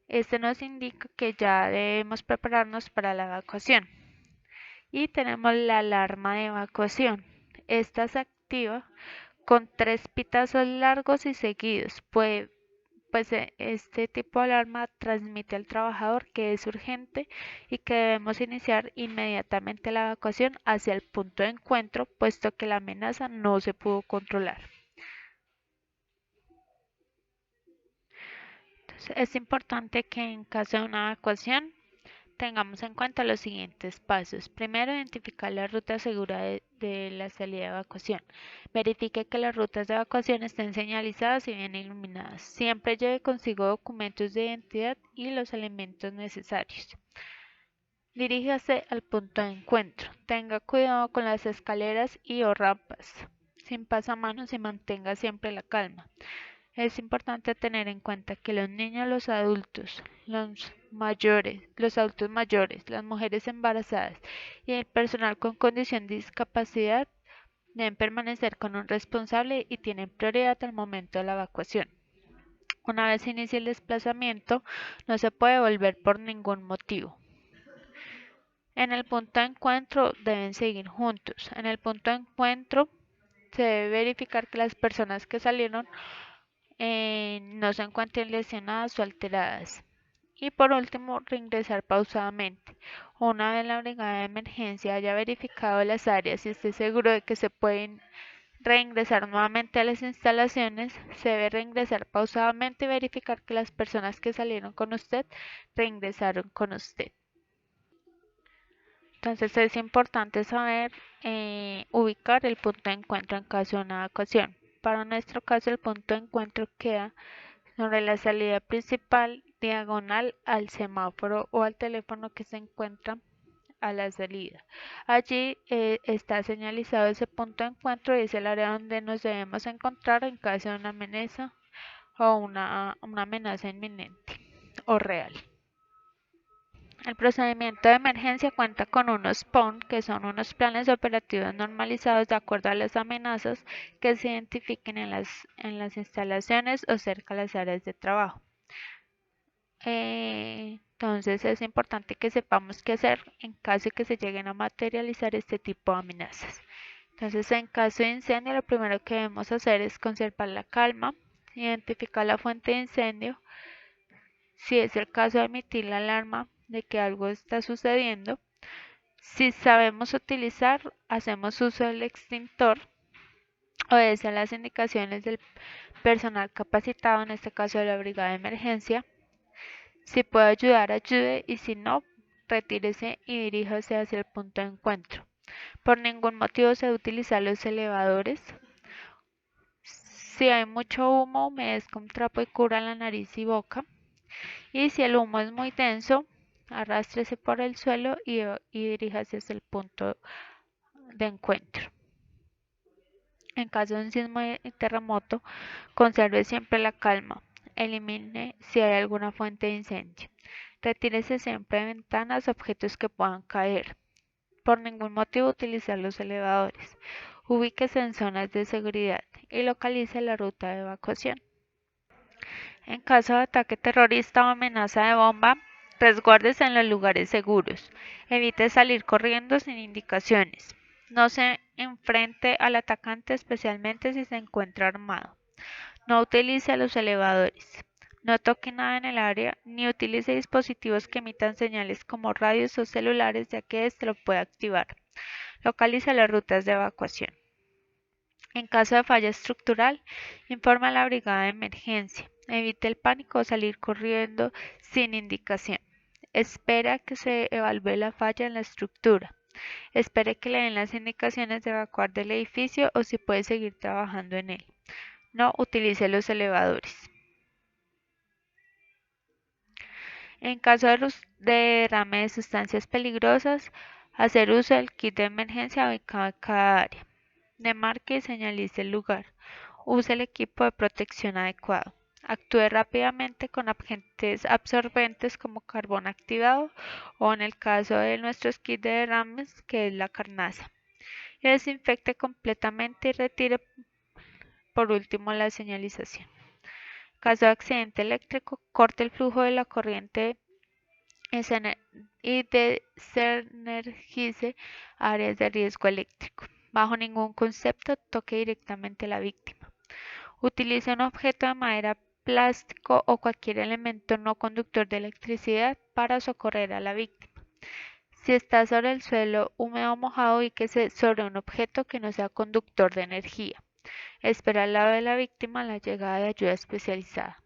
Este nos indica que ya debemos prepararnos para la evacuación. Y tenemos la alarma de evacuación. Esta se activa con 3 pitazos largos y seguidos. Este tipo de alarma transmite al trabajador que es urgente y que debemos iniciar inmediatamente la evacuación hacia el punto de encuentro, puesto que la amenaza no se pudo controlar. Entonces, es importante que en caso de una evacuación tengamos en cuenta los siguientes pasos. Primero, identificar la ruta segura de la salida de evacuación. Verifique que las rutas de evacuación estén señalizadas y bien iluminadas. Siempre lleve consigo documentos de identidad y los elementos necesarios. Diríjase al punto de encuentro. Tenga cuidado con las escaleras y o rampas. Sin pasamanos y mantenga siempre la calma. Es importante tener en cuenta que los niños, los adultos mayores, las mujeres embarazadas y el personal con condición de discapacidad deben permanecer con un responsable y tienen prioridad al momento de la evacuación. Una vez inicie el desplazamiento, no se puede volver por ningún motivo. En el punto de encuentro deben seguir juntos. En el punto de encuentro se debe verificar que las personas que salieron no se encuentren lesionadas o alteradas. Y por último, reingresar pausadamente. Una vez la brigada de emergencia haya verificado las áreas y esté seguro de que se pueden reingresar nuevamente a las instalaciones, se debe reingresar pausadamente y verificar que las personas que salieron con usted reingresaron con usted. Entonces es importante saber ubicar el punto de encuentro en caso de una evacuación. Para nuestro caso, el punto de encuentro queda sobre la salida principal, diagonal al semáforo o al teléfono que se encuentra a la salida. Allí está señalizado ese punto de encuentro y es el área donde nos debemos encontrar en caso de una amenaza o una amenaza inminente o real. El procedimiento de emergencia cuenta con unos PON, que son unos planes operativos normalizados de acuerdo a las amenazas que se identifiquen en las instalaciones o cerca de las áreas de trabajo. Entonces es importante que sepamos qué hacer en caso de que se lleguen a materializar este tipo de amenazas. Entonces, en caso de incendio, lo primero que debemos hacer es conservar la calma, identificar la fuente de incendio, si es el caso de emitir la alarma de que algo está sucediendo. Si sabemos utilizar, hacemos uso del extintor, obedece a las indicaciones del personal capacitado, en este caso de la brigada de emergencia. Si puede ayudar, ayude y si no, retírese y diríjase hacia el punto de encuentro. Por ningún motivo se debe utilizar los elevadores. Si hay mucho humo, humedezca un trapo y cubra la nariz y boca. Y si el humo es muy denso, arrástrese por el suelo y diríjase hacia el punto de encuentro. En caso de un sismo y terremoto, conserve siempre la calma. Elimine si hay alguna fuente de incendio. Retírese siempre de ventanas, objetos que puedan caer. Por ningún motivo utilizar los elevadores. Ubíquese en zonas de seguridad y localice la ruta de evacuación. En caso de ataque terrorista o amenaza de bomba, resguárdese en los lugares seguros. Evite salir corriendo sin indicaciones. No se enfrente al atacante, especialmente si se encuentra armado. No utilice los elevadores. No toque nada en el área ni utilice dispositivos que emitan señales como radios o celulares, ya que éste lo puede activar. Localiza las rutas de evacuación. En caso de falla estructural, informa a la brigada de emergencia. Evite el pánico o salir corriendo sin indicación. Espera que se evalúe la falla en la estructura. Espere que le den las indicaciones de evacuar del edificio o si puede seguir trabajando en él. No utilice los elevadores. En caso de derrame de sustancias peligrosas, hacer uso del kit de emergencia ubicado en cada área. Demarque y señalice el lugar. Use el equipo de protección adecuado. Actúe rápidamente con agentes absorbentes como carbón activado o en el caso de nuestros kits de derrames, que es la carnaza. Y desinfecte completamente y retire por último la señalización. Caso de accidente eléctrico, corte el flujo de la corriente y desenergice áreas de riesgo eléctrico. Bajo ningún concepto toque directamente a la víctima. Utilice un objeto de madera, plástico o cualquier elemento no conductor de electricidad para socorrer a la víctima. Si está sobre el suelo húmedo o mojado, ubíquese sobre un objeto que no sea conductor de energía. Espera al lado de la víctima la llegada de ayuda especializada.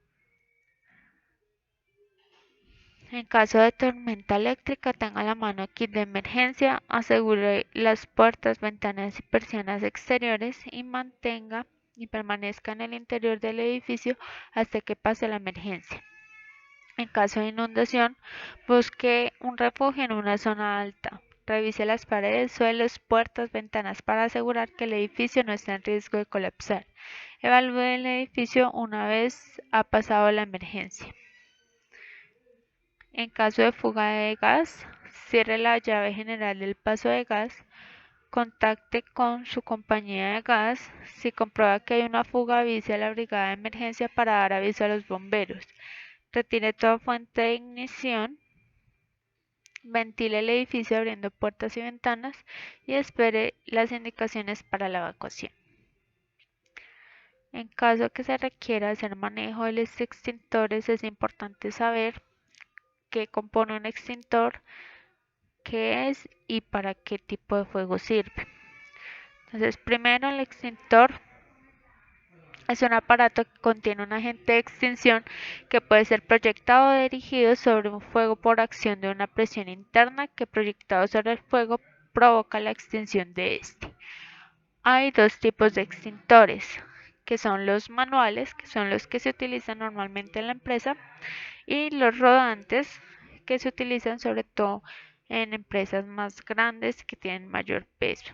En caso de tormenta eléctrica, tenga a la mano kit de emergencia, asegure las puertas, ventanas y persianas exteriores y mantenga y permanezca en el interior del edificio hasta que pase la emergencia. En caso de inundación, busque un refugio en una zona alta. Revise las paredes, suelos, puertas, ventanas para asegurar que el edificio no está en riesgo de colapsar. Evalúe el edificio una vez ha pasado la emergencia. En caso de fuga de gas, cierre la llave general del paso de gas, contacte con su compañía de gas. Si comprueba que hay una fuga, avise a la brigada de emergencia para dar aviso a los bomberos. Retire toda fuente de ignición, ventile el edificio abriendo puertas y ventanas y espere las indicaciones para la evacuación. En caso que se requiera hacer manejo de los extintores, es importante saber qué compone un extintor, qué es y para qué tipo de fuego sirve. Entonces, primero el extintor es un aparato que contiene un agente de extinción que puede ser proyectado o dirigido sobre un fuego por acción de una presión interna que proyectado sobre el fuego provoca la extinción de este. Hay dos tipos de extintores, que son los manuales, que son los que se utilizan normalmente en la empresa, y los rodantes, que se utilizan sobre todo en empresas más grandes que tienen mayor peso.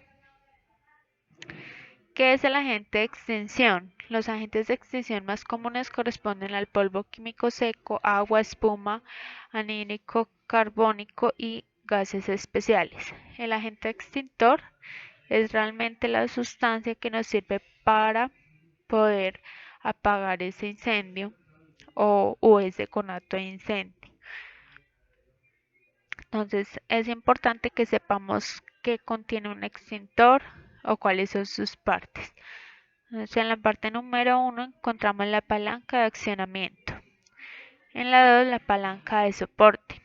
¿Qué es el agente de extinción? Los agentes de extinción más comunes corresponden al polvo químico seco, agua, espuma, anhídrico carbónico y gases especiales. El agente extintor es realmente la sustancia que nos sirve para poder apagar ese incendio o ese conato de incendio. Entonces es importante que sepamos qué contiene un extintor o cuáles son sus partes. Entonces, en la parte número 1 encontramos la palanca de accionamiento. En la 2 la palanca de soporte.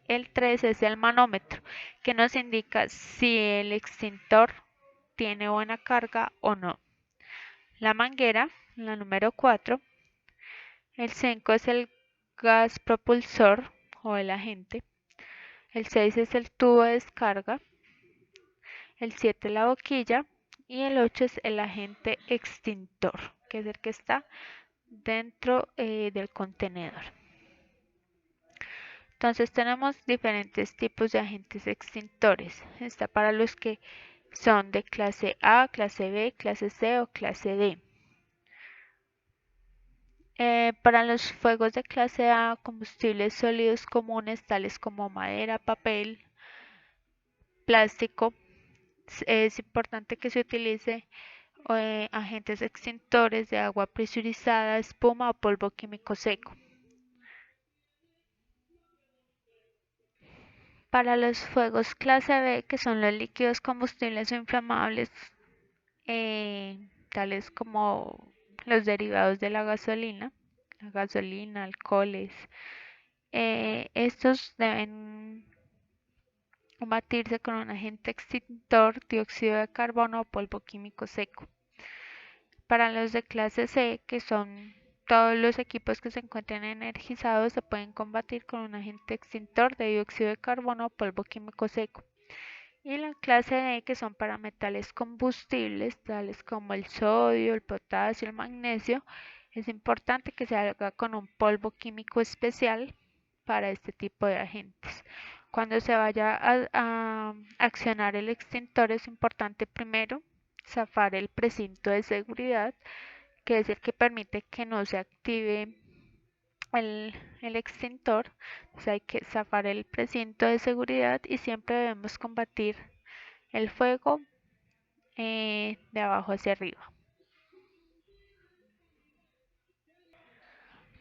El 3 es el manómetro, que nos indica si el extintor tiene buena carga o no. La manguera, la número 4. El 5 es el gas propulsor o el agente. El 6 es el tubo de descarga. El 7 la boquilla. Y el 8 es el agente extintor, que es el que está dentro del contenedor. Entonces tenemos diferentes tipos de agentes extintores. Está para los que son de clase A, clase B, clase C o clase D. Para los fuegos de clase A, combustibles sólidos comunes tales como madera, papel, plástico, es importante que se utilice agentes extintores de agua presurizada, espuma o polvo químico seco. Para los fuegos clase B, que son los líquidos combustibles o inflamables, tales como los derivados de la gasolina, alcoholes, estos deben combatirse con un agente extintor, dióxido de carbono o polvo químico seco. Para los de clase C, que son todos los equipos que se encuentren energizados, se pueden combatir con un agente extintor de dióxido de carbono o polvo químico seco. Y la clase D, que son para metales combustibles, tales como el sodio, el potasio, el magnesio, es importante que se haga con un polvo químico especial para este tipo de agentes. Cuando se vaya a accionar el extintor es importante primero zafar el precinto de seguridad, que es el que permite que no se active el extintor. Entonces hay que zafar el precinto de seguridad y siempre debemos combatir el fuego de abajo hacia arriba.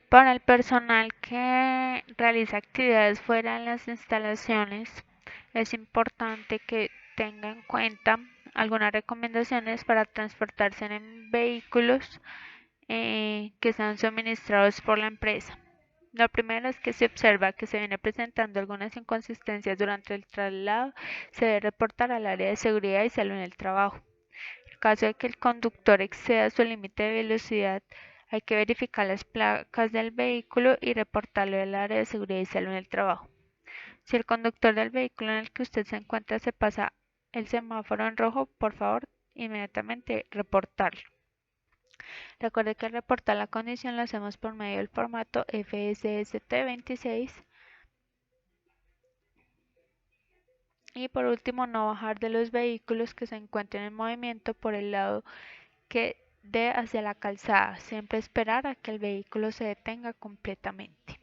Para el personal que realiza actividades fuera de las instalaciones, es importante que tenga en cuenta algunas recomendaciones para transportarse en vehículos que sean suministrados por la empresa. Lo primero es que si observa que se viene presentando algunas inconsistencias durante el traslado, se debe reportar al área de seguridad y salud en el trabajo. En caso de que el conductor exceda su límite de velocidad, hay que verificar las placas del vehículo y reportarlo al área de seguridad y salud en el trabajo. Si el conductor del vehículo en el que usted se encuentra se pasa el semáforo en rojo, por favor, inmediatamente reportarlo. Recuerde que al reportar la condición lo hacemos por medio del formato FSST26. Y por último, no bajar de los vehículos que se encuentren en movimiento por el lado que dé hacia la calzada. Siempre esperar a que el vehículo se detenga completamente.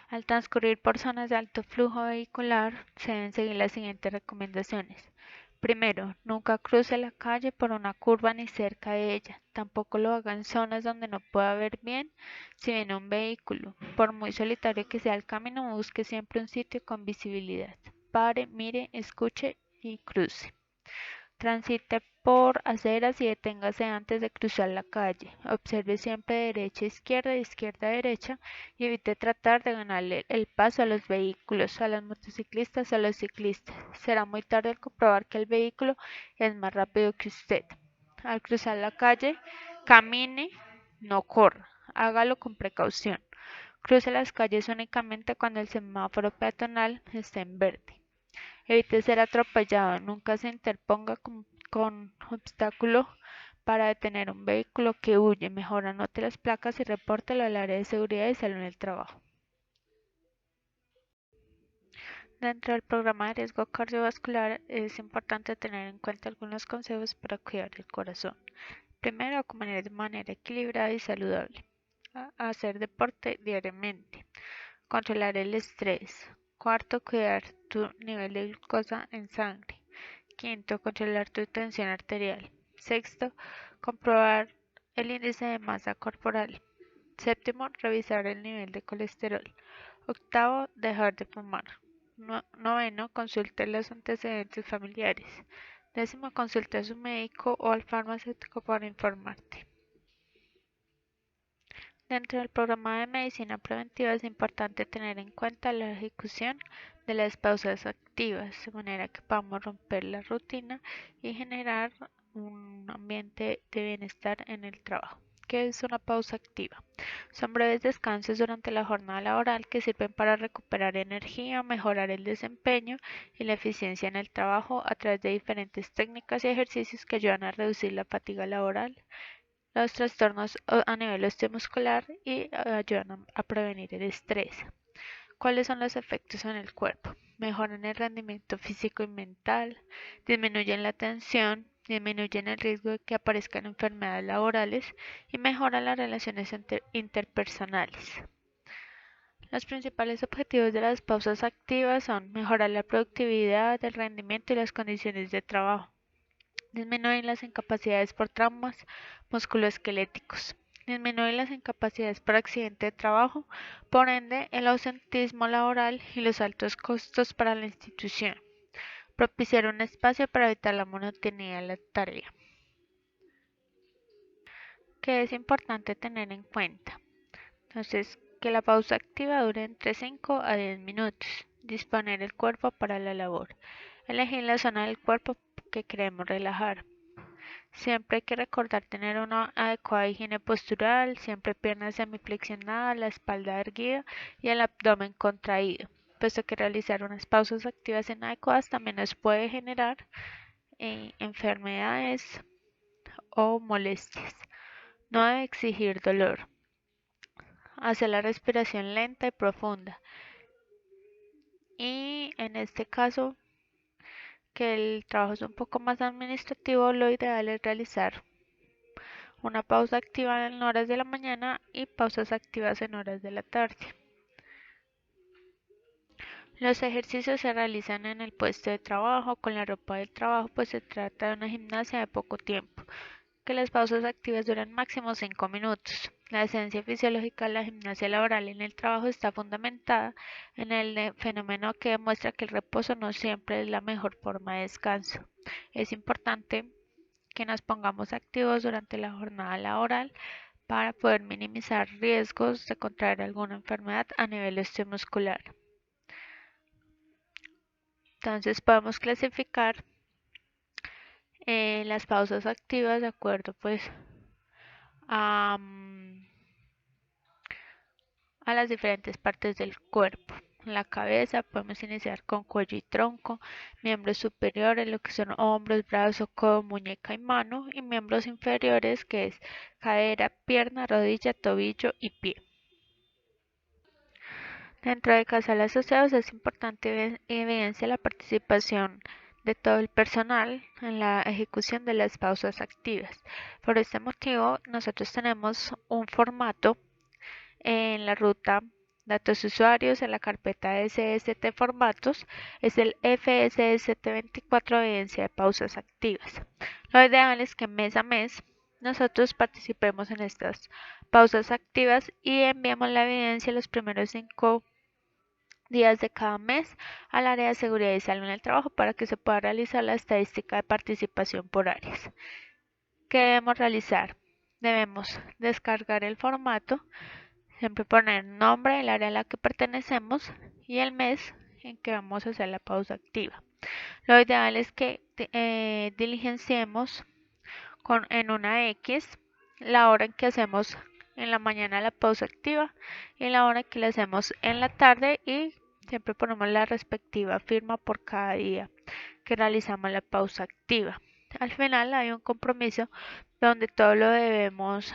Al transcurrir por zonas de alto flujo vehicular, se deben seguir las siguientes recomendaciones. Primero, nunca cruce la calle por una curva ni cerca de ella. Tampoco lo haga en zonas donde no pueda ver bien si viene un vehículo. Por muy solitario que sea el camino, busque siempre un sitio con visibilidad. Pare, mire, escuche y cruce. Transite por aceras y deténgase antes de cruzar la calle. Observe siempre derecha izquierda, izquierda derecha y evite tratar de ganarle el paso a los vehículos, a los motociclistas o a los ciclistas. Será muy tarde al comprobar que el vehículo es más rápido que usted. Al cruzar la calle, camine, no corra. Hágalo con precaución. Cruce las calles únicamente cuando el semáforo peatonal esté en verde. Evite ser atropellado, nunca se interponga con obstáculo para detener un vehículo que huye. Mejor anote las placas y repórtelo al área de seguridad y salud en el trabajo. Dentro del programa de riesgo cardiovascular es importante tener en cuenta algunos consejos para cuidar el corazón. Primero, comer de manera equilibrada y saludable. Hacer deporte diariamente. Controlar el estrés. Cuarto, cuidar tu nivel de glucosa en sangre. Quinto, controlar tu tensión arterial. Sexto, comprobar el índice de masa corporal. Séptimo, revisar el nivel de colesterol. Octavo, dejar de fumar. Noveno, consulte los antecedentes familiares. Décimo, consulte a su médico o al farmacéutico para informarte. Dentro del programa de medicina preventiva es importante tener en cuenta la ejecución de las pausas activas, de manera que podamos romper la rutina y generar un ambiente de bienestar en el trabajo. ¿Qué es una pausa activa? Son breves descansos durante la jornada laboral que sirven para recuperar energía, mejorar el desempeño y la eficiencia en el trabajo a través de diferentes técnicas y ejercicios que ayudan a reducir la fatiga laboral, los trastornos a nivel osteomuscular y ayudan a prevenir el estrés. ¿Cuáles son los efectos en el cuerpo? Mejoran el rendimiento físico y mental, disminuyen la tensión, disminuyen el riesgo de que aparezcan enfermedades laborales y mejoran las relaciones interpersonales. Los principales objetivos de las pausas activas son mejorar la productividad, el rendimiento y las condiciones de trabajo. Disminuir las incapacidades por traumas musculoesqueléticos. Disminuir las incapacidades por accidente de trabajo, por ende el ausentismo laboral y los altos costos para la institución. Propiciar un espacio para evitar la monotonía de la tarea. ¿Qué es importante tener en cuenta? Entonces, que la pausa activa dure entre 5 a 10 minutos. Disponer el cuerpo para la labor. Elegir la zona del cuerpo que queremos relajar. Siempre hay que recordar tener una adecuada higiene postural, siempre piernas semiflexionadas, la espalda erguida y el abdomen contraído, puesto que realizar unas pausas activas inadecuadas también nos puede generar enfermedades o molestias. No debe exigir dolor. Hacer la respiración lenta y profunda. Y en este caso, que el trabajo es un poco más administrativo, lo ideal es realizar una pausa activa en horas de la mañana y pausas activas en horas de la tarde. Los ejercicios se realizan en el puesto de trabajo, con la ropa del trabajo, pues se trata de una gimnasia de poco tiempo, que las pausas activas duran máximo 5 minutos. La esencia fisiológica de la gimnasia laboral en el trabajo está fundamentada en el fenómeno que demuestra que el reposo no siempre es la mejor forma de descanso. Es importante que nos pongamos activos durante la jornada laboral para poder minimizar riesgos de contraer alguna enfermedad a nivel osteomuscular. Entonces podemos clasificar las pausas activas de acuerdo pues a, a las diferentes partes del cuerpo. En la cabeza podemos iniciar con cuello y tronco, miembros superiores, lo que son hombros, brazos, codo, muñeca y mano, y miembros inferiores que es cadera, pierna, rodilla, tobillo y pie. Dentro de Casal Asociados es importante evidencia la participación de todo el personal en la ejecución de las pausas activas. Por este motivo, nosotros tenemos un formato en la ruta datos usuarios en la carpeta SST formatos, es el FSST24 evidencia de pausas activas. Lo ideal es que mes a mes nosotros participemos en estas pausas activas y enviemos la evidencia los primeros 5 días de cada mes al área de seguridad y salud en el trabajo para que se pueda realizar la estadística de participación por áreas. ¿Qué debemos realizar? Debemos descargar el formato, siempre poner nombre, el área a la que pertenecemos y el mes en que vamos a hacer la pausa activa. Lo ideal es que diligenciemos en una X la hora en que hacemos en la mañana la pausa activa y la hora que la hacemos en la tarde y siempre ponemos la respectiva firma por cada día que realizamos la pausa activa. Al final hay un compromiso donde todo lo debemos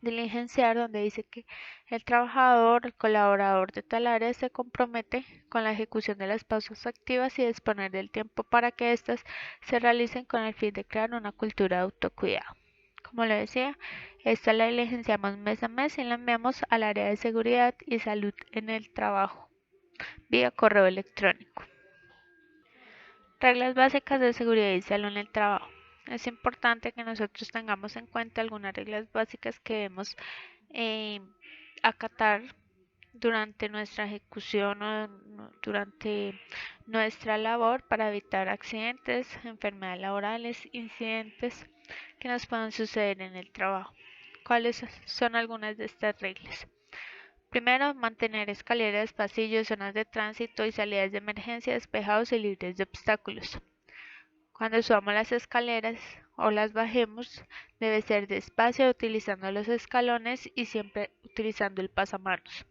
diligenciar, donde dice que el trabajador, el colaborador de tal área se compromete con la ejecución de las pausas activas y disponer del tiempo para que éstas se realicen con el fin de crear una cultura de autocuidado. Como le decía, esta la diligenciamos mes a mes y la enviamos al área de seguridad y salud en el trabajo vía correo electrónico. Reglas básicas de seguridad y salud en el trabajo. Es importante que nosotros tengamos en cuenta algunas reglas básicas que debemos eh, acatar durante nuestra ejecución o durante nuestra labor para evitar accidentes, enfermedades laborales, incidentes que nos puedan suceder en el trabajo. ¿Cuáles son algunas de estas reglas? Primero, mantener escaleras, pasillos, zonas de tránsito y salidas de emergencia despejados y libres de obstáculos. Cuando subamos las escaleras o las bajemos, debe ser despacio utilizando los escalones y siempre utilizando el pasamanos.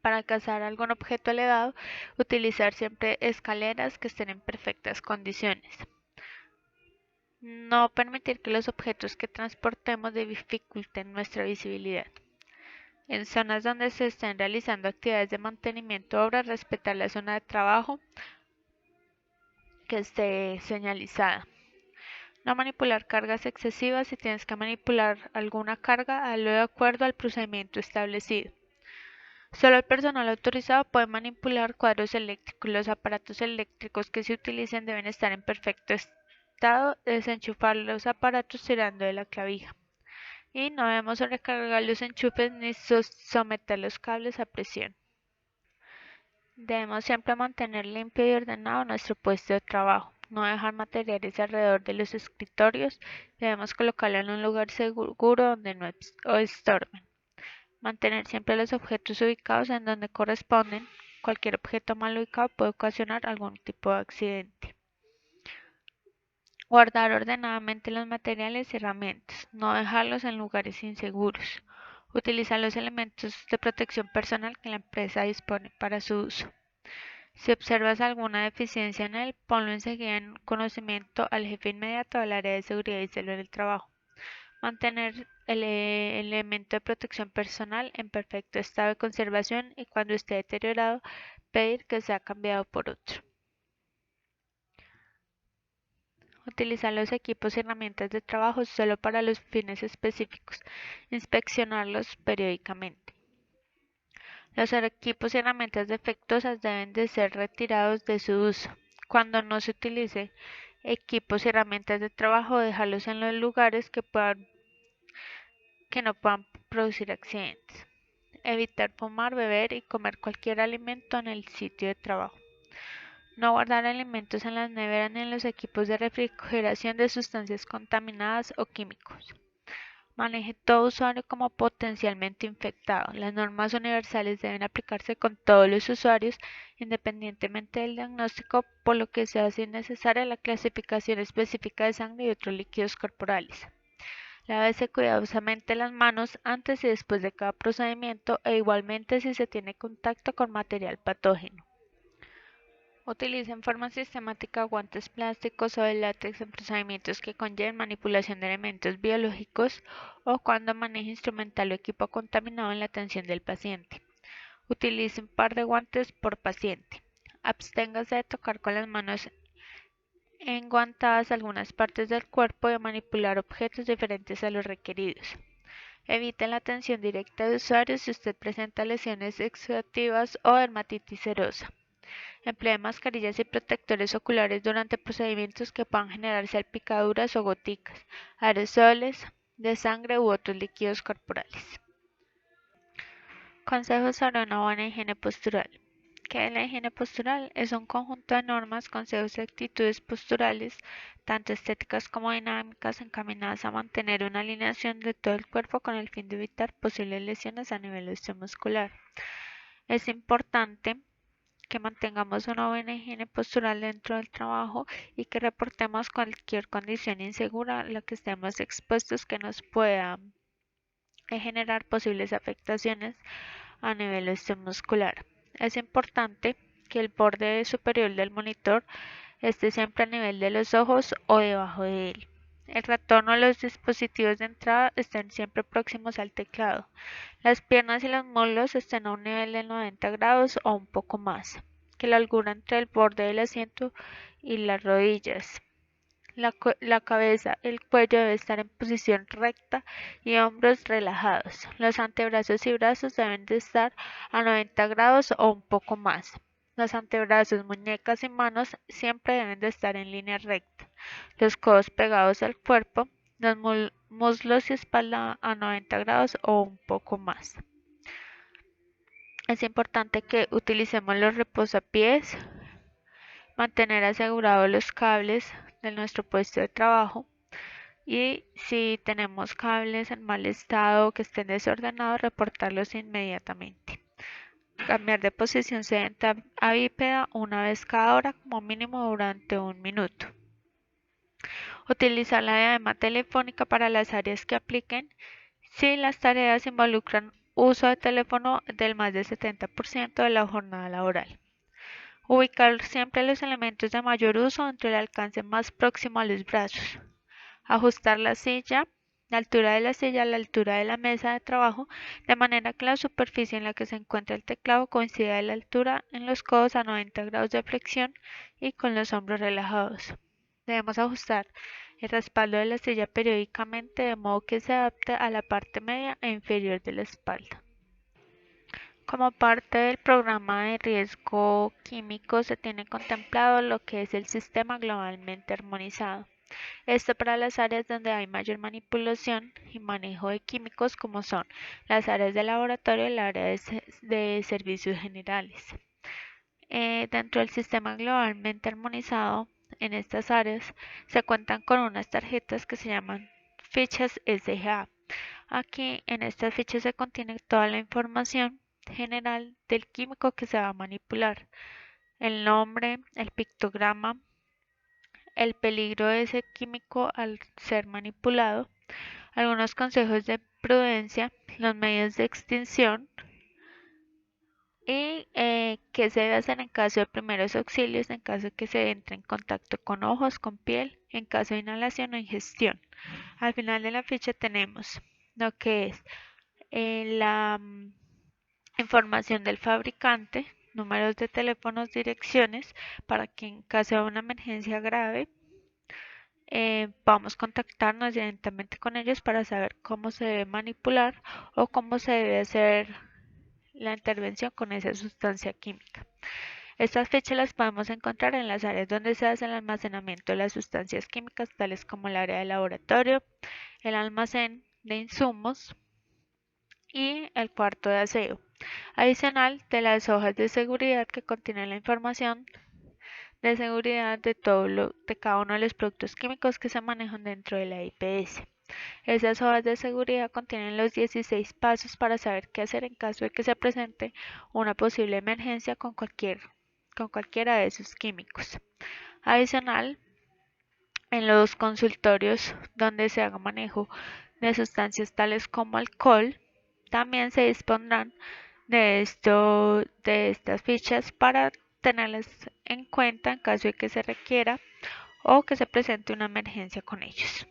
Para alcanzar algún objeto elevado, utilizar siempre escaleras que estén en perfectas condiciones. No permitir que los objetos que transportemos dificulten nuestra visibilidad. En zonas donde se estén realizando actividades de mantenimiento o obras, respetar la zona de trabajo que esté señalizada. No manipular cargas excesivas. Si tienes que manipular alguna carga, hazlo de acuerdo al procedimiento establecido. Solo el personal autorizado puede manipular cuadros eléctricos. Los aparatos eléctricos que se utilicen deben estar en perfecto estado. Desenchufar los aparatos tirando de la clavija. Y no debemos sobrecargar los enchufes ni someter los cables a presión. Debemos siempre mantener limpio y ordenado nuestro puesto de trabajo. No dejar materiales alrededor de los escritorios. Debemos colocarlo en un lugar seguro donde no estorben. Mantener siempre los objetos ubicados en donde corresponden. Cualquier objeto mal ubicado puede ocasionar algún tipo de accidente. Guardar ordenadamente los materiales y herramientas. No dejarlos en lugares inseguros. Utilizar los elementos de protección personal que la empresa dispone para su uso. Si observas alguna deficiencia en él, ponlo enseguida en conocimiento al jefe inmediato del área de seguridad y salud del trabajo. Mantener el elemento de protección personal en perfecto estado de conservación y cuando esté deteriorado, pedir que sea cambiado por otro. Utilizar los equipos y herramientas de trabajo solo para los fines específicos. Inspeccionarlos periódicamente. Los equipos y herramientas defectuosas deben de ser retirados de su uso. Cuando no se utilice equipos y herramientas de trabajo, dejarlos en los lugares que no puedan producir accidentes. Evitar fumar, beber y comer cualquier alimento en el sitio de trabajo. No guardar alimentos en las neveras ni en los equipos de refrigeración de sustancias contaminadas o químicos. Maneje todo usuario como potencialmente infectado. Las normas universales deben aplicarse con todos los usuarios, independientemente del diagnóstico, por lo que se hace innecesaria la clasificación específica de sangre y otros líquidos corporales. Lávese cuidadosamente las manos antes y después de cada procedimiento e igualmente si se tiene contacto con material patógeno. Utilice en forma sistemática guantes plásticos o de látex en procedimientos que conlleven manipulación de elementos biológicos o cuando maneje instrumental o equipo contaminado en la atención del paciente. Utilice un par de guantes por paciente. Absténgase de tocar con las manos enguantadas algunas partes del cuerpo y de manipular objetos diferentes a los requeridos. Evite la atención directa de usuarios si usted presenta lesiones exudativas o dermatitis serosa. Emplee mascarillas y protectores oculares durante procedimientos que puedan generar salpicaduras o goticas, aerosoles de sangre u otros líquidos corporales. Consejos sobre una buena higiene postural. ¿Qué es la higiene postural? Es un conjunto de normas, consejos y actitudes posturales, tanto estéticas como dinámicas, encaminadas a mantener una alineación de todo el cuerpo con el fin de evitar posibles lesiones a nivel osteomuscular. Es importante que mantengamos una buena higiene postural dentro del trabajo y que reportemos cualquier condición insegura a la que estemos expuestos que nos pueda generar posibles afectaciones a nivel osteomuscular. Es importante que el borde superior del monitor esté siempre a nivel de los ojos o debajo de él. El retorno a los dispositivos de entrada estén siempre próximos al teclado. Las piernas y los muslos estén a un nivel de 90 grados o un poco más. Que la holgura entre el borde del asiento y las rodillas. La cabeza, el cuello debe estar en posición recta y hombros relajados. Los antebrazos y brazos deben de estar a 90 grados o un poco más. Los antebrazos, muñecas y manos siempre deben de estar en línea recta. Los codos pegados al cuerpo, los muslos y espalda a 90 grados o un poco más. Es importante que utilicemos los reposapiés, mantener asegurados los cables de nuestro puesto de trabajo y si tenemos cables en mal estado o que estén desordenados, reportarlos inmediatamente. Cambiar de posición sedentaria a bípeda una vez cada hora como mínimo durante un minuto. Utilizar la diadema telefónica para las áreas que apliquen si las tareas involucran uso de teléfono del más del 70% de la jornada laboral. Ubicar siempre los elementos de mayor uso entre el alcance más próximo a los brazos. Ajustar la silla, la altura de la silla a la altura de la mesa de trabajo, de manera que la superficie en la que se encuentra el teclado coincida de la altura en los codos a 90 grados de flexión y con los hombros relajados. Debemos ajustar el respaldo de la silla periódicamente de modo que se adapte a la parte media e inferior de la espalda. Como parte del programa de riesgo químico se tiene contemplado lo que es el sistema globalmente armonizado. Esto para las áreas donde hay mayor manipulación y manejo de químicos como son las áreas de laboratorio y el área de servicios generales. Dentro del sistema globalmente armonizado, en estas áreas se cuentan con unas tarjetas que se llaman fichas SGA. Aquí en estas fichas se contiene toda la información general del químico que se va a manipular, el nombre, el pictograma, el peligro de ese químico al ser manipulado, algunos consejos de prudencia, los medios de extinción y qué se debe hacer en caso de primeros auxilios, en caso de que se entre en contacto con ojos, con piel, en caso de inhalación o ingestión. Al final de la ficha tenemos lo que es la información del fabricante, números de teléfonos, direcciones, para que en caso de una emergencia grave podamos contactarnos directamente con ellos para saber cómo se debe manipular o cómo se debe hacer la intervención con esa sustancia química. Estas fechas las podemos encontrar en las áreas donde se hace el almacenamiento de las sustancias químicas, tales como el área de laboratorio, el almacén de insumos y el cuarto de aseo. Adicional de las hojas de seguridad que contienen la información de seguridad de cada uno de los productos químicos que se manejan dentro de la IPS. Esas hojas de seguridad contienen los 16 pasos para saber qué hacer en caso de que se presente una posible emergencia con cualquiera de esos químicos. Adicional, en los consultorios donde se haga manejo de sustancias tales como alcohol, también se dispondrán de estas fichas para tenerlas en cuenta en caso de que se requiera o que se presente una emergencia con ellos.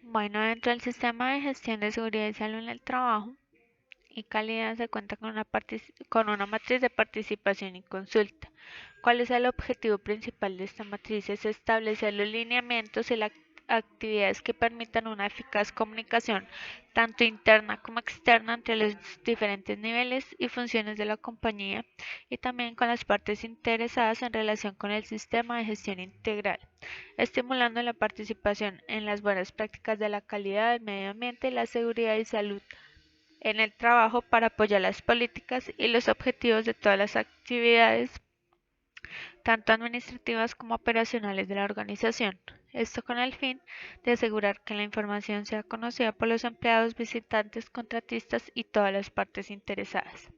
Bueno, dentro del sistema de gestión de seguridad y salud en el trabajo y calidad se cuenta con una matriz de participación y consulta. ¿Cuál es el objetivo principal de esta matriz? Es establecer los lineamientos y las actividades que permitan una eficaz comunicación, tanto interna como externa, entre los diferentes niveles y funciones de la compañía y también con las partes interesadas en relación con el sistema de gestión integral, estimulando la participación en las buenas prácticas de la calidad, del medio ambiente, la seguridad y salud en el trabajo para apoyar las políticas y los objetivos de todas las actividades, tanto administrativas como operacionales de la organización. Esto con el fin de asegurar que la información sea conocida por los empleados, visitantes, contratistas y todas las partes interesadas.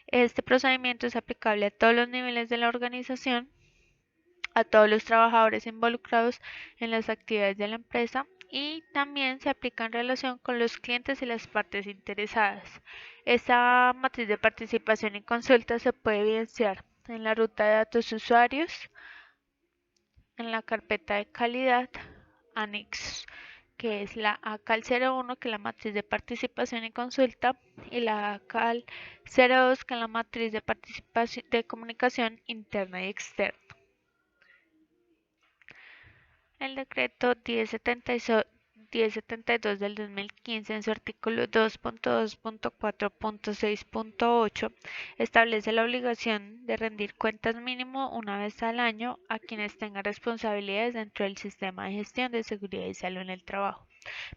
Este procedimiento es aplicable a todos los niveles de la organización, a todos los trabajadores involucrados en las actividades de la empresa y también se aplica en relación con los clientes y las partes interesadas. Esta matriz de participación y consulta se puede evidenciar en la ruta de datos usuarios, en la carpeta de calidad, anexos, que es la ACAL 01, que es la matriz de participación y consulta, y la ACAL 02, que es la matriz de participación de comunicación interna y externa. El decreto 1072 del 2015 en su artículo 2.2.4.6.8 establece la obligación de rendir cuentas mínimo una vez al año a quienes tengan responsabilidades dentro del sistema de gestión de seguridad y salud en el trabajo.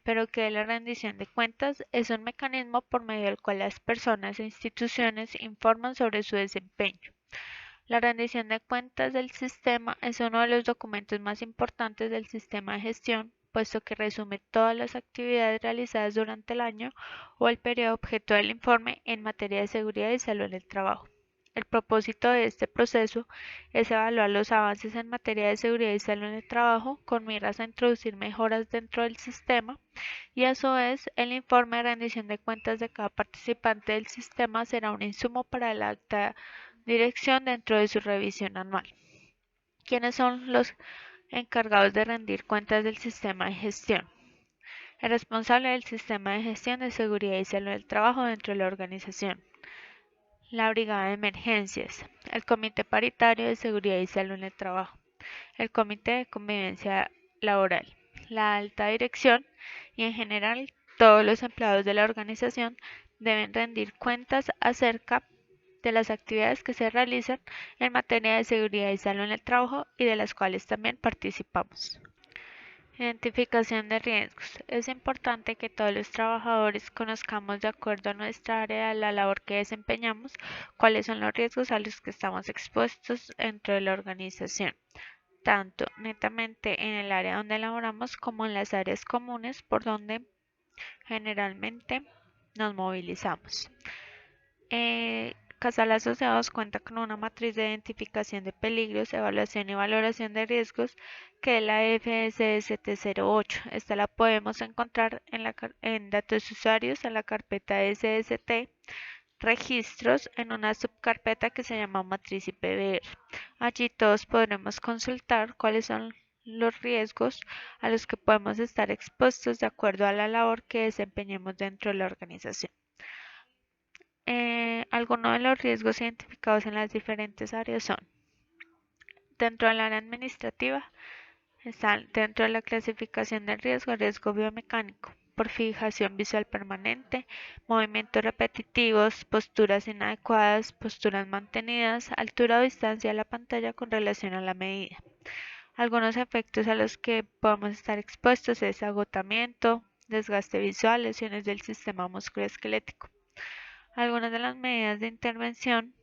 pero que la rendición de cuentas es un mecanismo por medio del cual las personas e instituciones informan sobre su desempeño. La rendición de cuentas del sistema es uno de los documentos más importantes del sistema de gestión, puesto que resume todas las actividades realizadas durante el año o el periodo objeto del informe en materia de seguridad y salud en el trabajo. El propósito de este proceso es evaluar los avances en materia de seguridad y salud en el trabajo con miras a introducir mejoras dentro del sistema y a su vez el informe de rendición de cuentas de cada participante del sistema será un insumo para la alta dirección dentro de su revisión anual. ¿Quiénes son los encargados de rendir cuentas del sistema de gestión? El responsable del sistema de gestión de seguridad y salud del trabajo dentro de la organización. La brigada de emergencias. El comité paritario de seguridad y salud en el trabajo. El comité de convivencia laboral. La alta dirección y en general todos los empleados de la organización deben rendir cuentas acerca de las actividades que se realizan en materia de seguridad y salud en el trabajo y de las cuales también participamos. Identificación de riesgos. Es importante que todos los trabajadores conozcamos de acuerdo a nuestra área de la labor que desempeñamos cuáles son los riesgos a los que estamos expuestos dentro de la organización, tanto netamente en el área donde laboramos como en las áreas comunes por donde generalmente nos movilizamos. Casal Asociados cuenta con una matriz de identificación de peligros, evaluación y valoración de riesgos que es la FSST08. Esta la podemos encontrar en datos usuarios en la carpeta SST, registros en una subcarpeta que se llama matriz IPVR. Allí todos podremos consultar cuáles son los riesgos a los que podemos estar expuestos de acuerdo a la labor que desempeñemos dentro de la organización. Algunos de los riesgos identificados en las diferentes áreas son: dentro del área administrativa, están dentro de la clasificación del riesgo, el riesgo biomecánico, por fijación visual permanente, movimientos repetitivos, posturas inadecuadas, posturas mantenidas, altura o distancia de la pantalla con relación a la medida. Algunos efectos a los que podemos estar expuestos es agotamiento, desgaste visual, lesiones del sistema musculoesquelético. Algunas de las medidas de intervención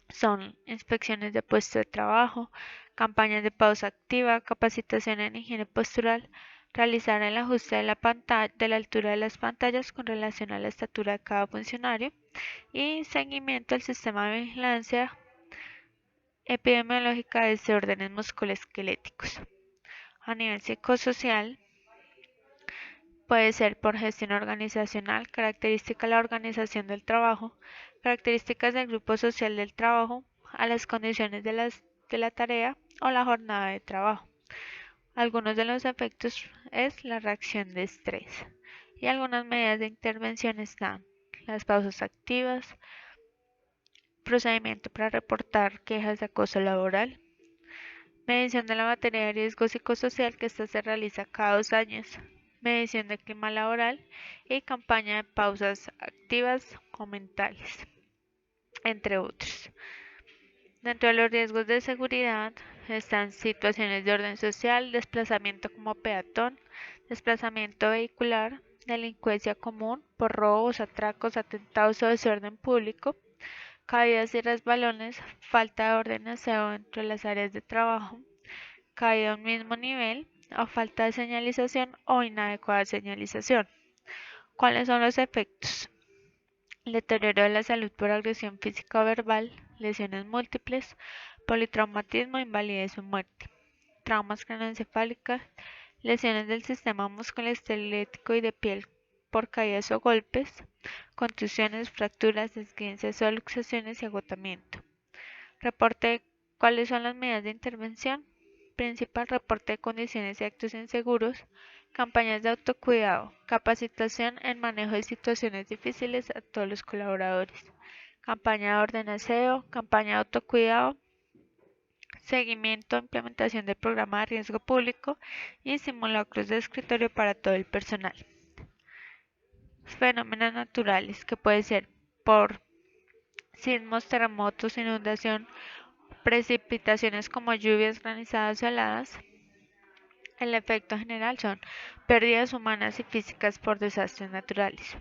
son inspecciones de puesto de trabajo, campañas de pausa activa, capacitación en higiene postural, realizar el ajuste de la altura de las pantallas con relación a la estatura de cada funcionario y seguimiento al sistema de vigilancia epidemiológica de desórdenes musculoesqueléticos. A nivel psicosocial, puede ser por gestión organizacional, característica de la organización del trabajo, características del grupo social del trabajo, a las condiciones de la tarea o la jornada de trabajo. Algunos de los efectos es la reacción de estrés y algunas medidas de intervención están las pausas activas, procedimiento para reportar quejas de acoso laboral, medición de la materia de riesgo psicosocial que esta se realiza cada 2 años, medición del clima laboral y campaña de pausas activas o mentales, entre otros. Dentro de los riesgos de seguridad están situaciones de orden social, desplazamiento como peatón, desplazamiento vehicular, delincuencia común por robos, atracos, atentados o desorden público, caídas y resbalones, falta de ordenación dentro de las áreas de trabajo, caída a un mismo nivel o falta de señalización o inadecuada señalización. ¿Cuáles son los efectos? El deterioro de la salud por agresión física o verbal, lesiones múltiples, politraumatismo, invalidez o muerte, traumas craneoencefálicas, lesiones del sistema musculoesquelético y de piel por caídas o golpes, contusiones, fracturas, esguinces o luxaciones y agotamiento. Reporte de cuáles son las medidas de intervención. Principal reporte de condiciones y actos inseguros, campañas de autocuidado, capacitación en manejo de situaciones difíciles a todos los colaboradores, campaña de orden aseo, campaña de autocuidado, seguimiento e implementación del programa de riesgo público y simulacros de escritorio para todo el personal. Fenómenos naturales que puede ser por sismos, terremotos, inundación, precipitaciones como lluvias, granizadas o heladas, El efecto general son pérdidas humanas y físicas por desastres naturales.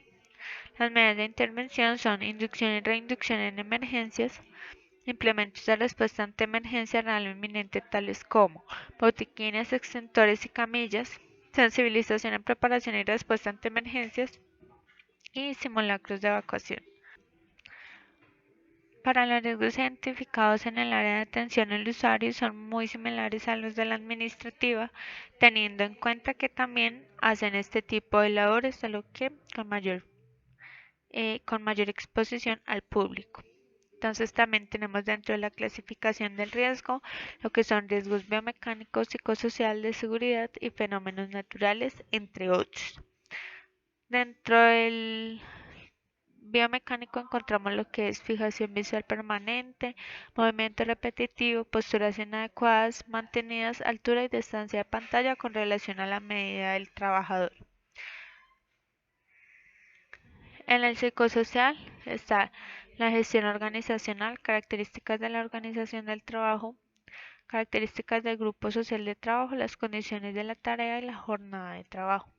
Las medidas de intervención son inducción y reinducción en emergencias, implementos de respuesta ante emergencia real o inminente tales como botiquines, extintores y camillas, sensibilización en preparación y respuesta ante emergencias y simulacros de evacuación. Para los riesgos identificados en el área de atención al usuario son muy similares a los de la administrativa, teniendo en cuenta que también hacen este tipo de labores, solo que con mayor exposición al público. Entonces también tenemos dentro de la clasificación del riesgo lo que son riesgos biomecánicos, psicosocial, de seguridad y fenómenos naturales, entre otros. Dentro del biomecánico encontramos lo que es fijación visual permanente, movimiento repetitivo, posturas inadecuadas, mantenidas, altura y distancia de pantalla con relación a la medida del trabajador. En el psicosocial está la gestión organizacional, características de la organización del trabajo, características del grupo social de trabajo, las condiciones de la tarea y la jornada de trabajo.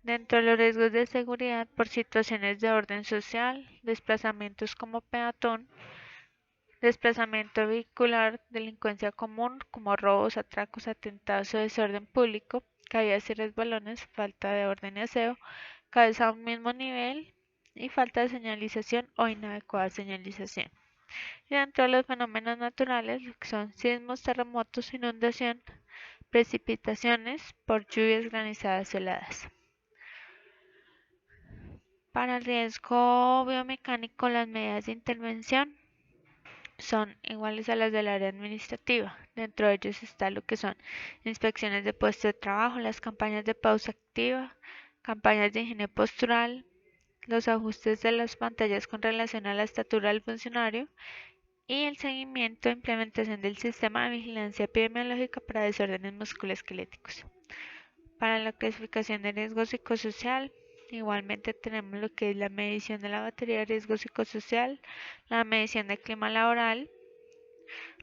Dentro de los riesgos de seguridad por situaciones de orden social, desplazamientos como peatón, desplazamiento vehicular, delincuencia común como robos, atracos, atentados o desorden público, caídas y resbalones, falta de orden y aseo, cabeza a un mismo nivel y falta de señalización o inadecuada señalización. Y dentro de los fenómenos naturales, que son sismos, terremotos, inundación, precipitaciones por lluvias granizadas heladas. Para el riesgo biomecánico, las medidas de intervención son iguales a las del área administrativa. Dentro de ellos está lo que son inspecciones de puesto de trabajo, las campañas de pausa activa, campañas de higiene postural, los ajustes de las pantallas con relación a la estatura del funcionario y el seguimiento e implementación del sistema de vigilancia epidemiológica para desórdenes musculoesqueléticos. Para la clasificación de riesgo psicosocial, igualmente tenemos lo que es la medición de la batería de riesgo psicosocial, la medición del clima laboral,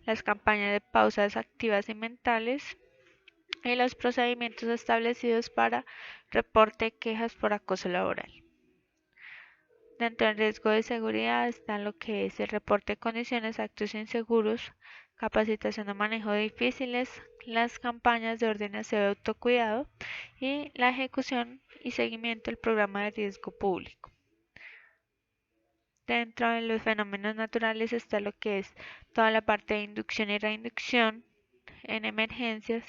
las campañas de pausas activas y mentales y los procedimientos establecidos para reporte de quejas por acoso laboral. Dentro del riesgo de seguridad está lo que es el reporte de condiciones, actos inseguros, capacitación de manejo de difíciles, las campañas de orden aseo de autocuidado y la ejecución y seguimiento del programa de riesgo público. Dentro de los fenómenos naturales está lo que es toda la parte de inducción y reinducción en emergencias,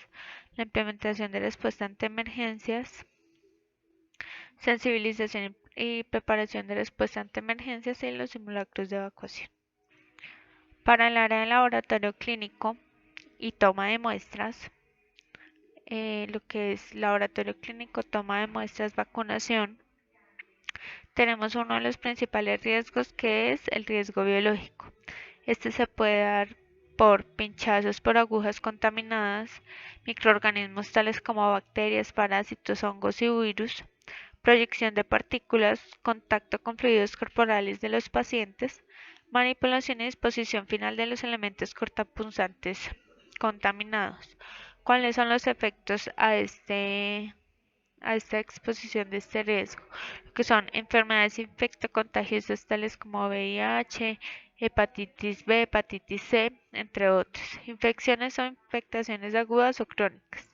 la implementación de respuesta ante emergencias, sensibilización y preparación de respuesta ante emergencias y los simulacros de evacuación. Para el área de laboratorio clínico y toma de muestras, lo que es laboratorio clínico, toma de muestras, vacunación, tenemos uno de los principales riesgos que es el riesgo biológico. Este se puede dar por pinchazos por agujas contaminadas, microorganismos tales como bacterias, parásitos, hongos y virus, proyección de partículas, contacto con fluidos corporales de los pacientes, manipulación y disposición final de los elementos cortapunzantes contaminados. ¿Cuáles son los efectos a esta exposición de este riesgo? Que son enfermedades infectocontagiosas tales como VIH, hepatitis B, hepatitis C, entre otros, infecciones o infectaciones agudas o crónicas.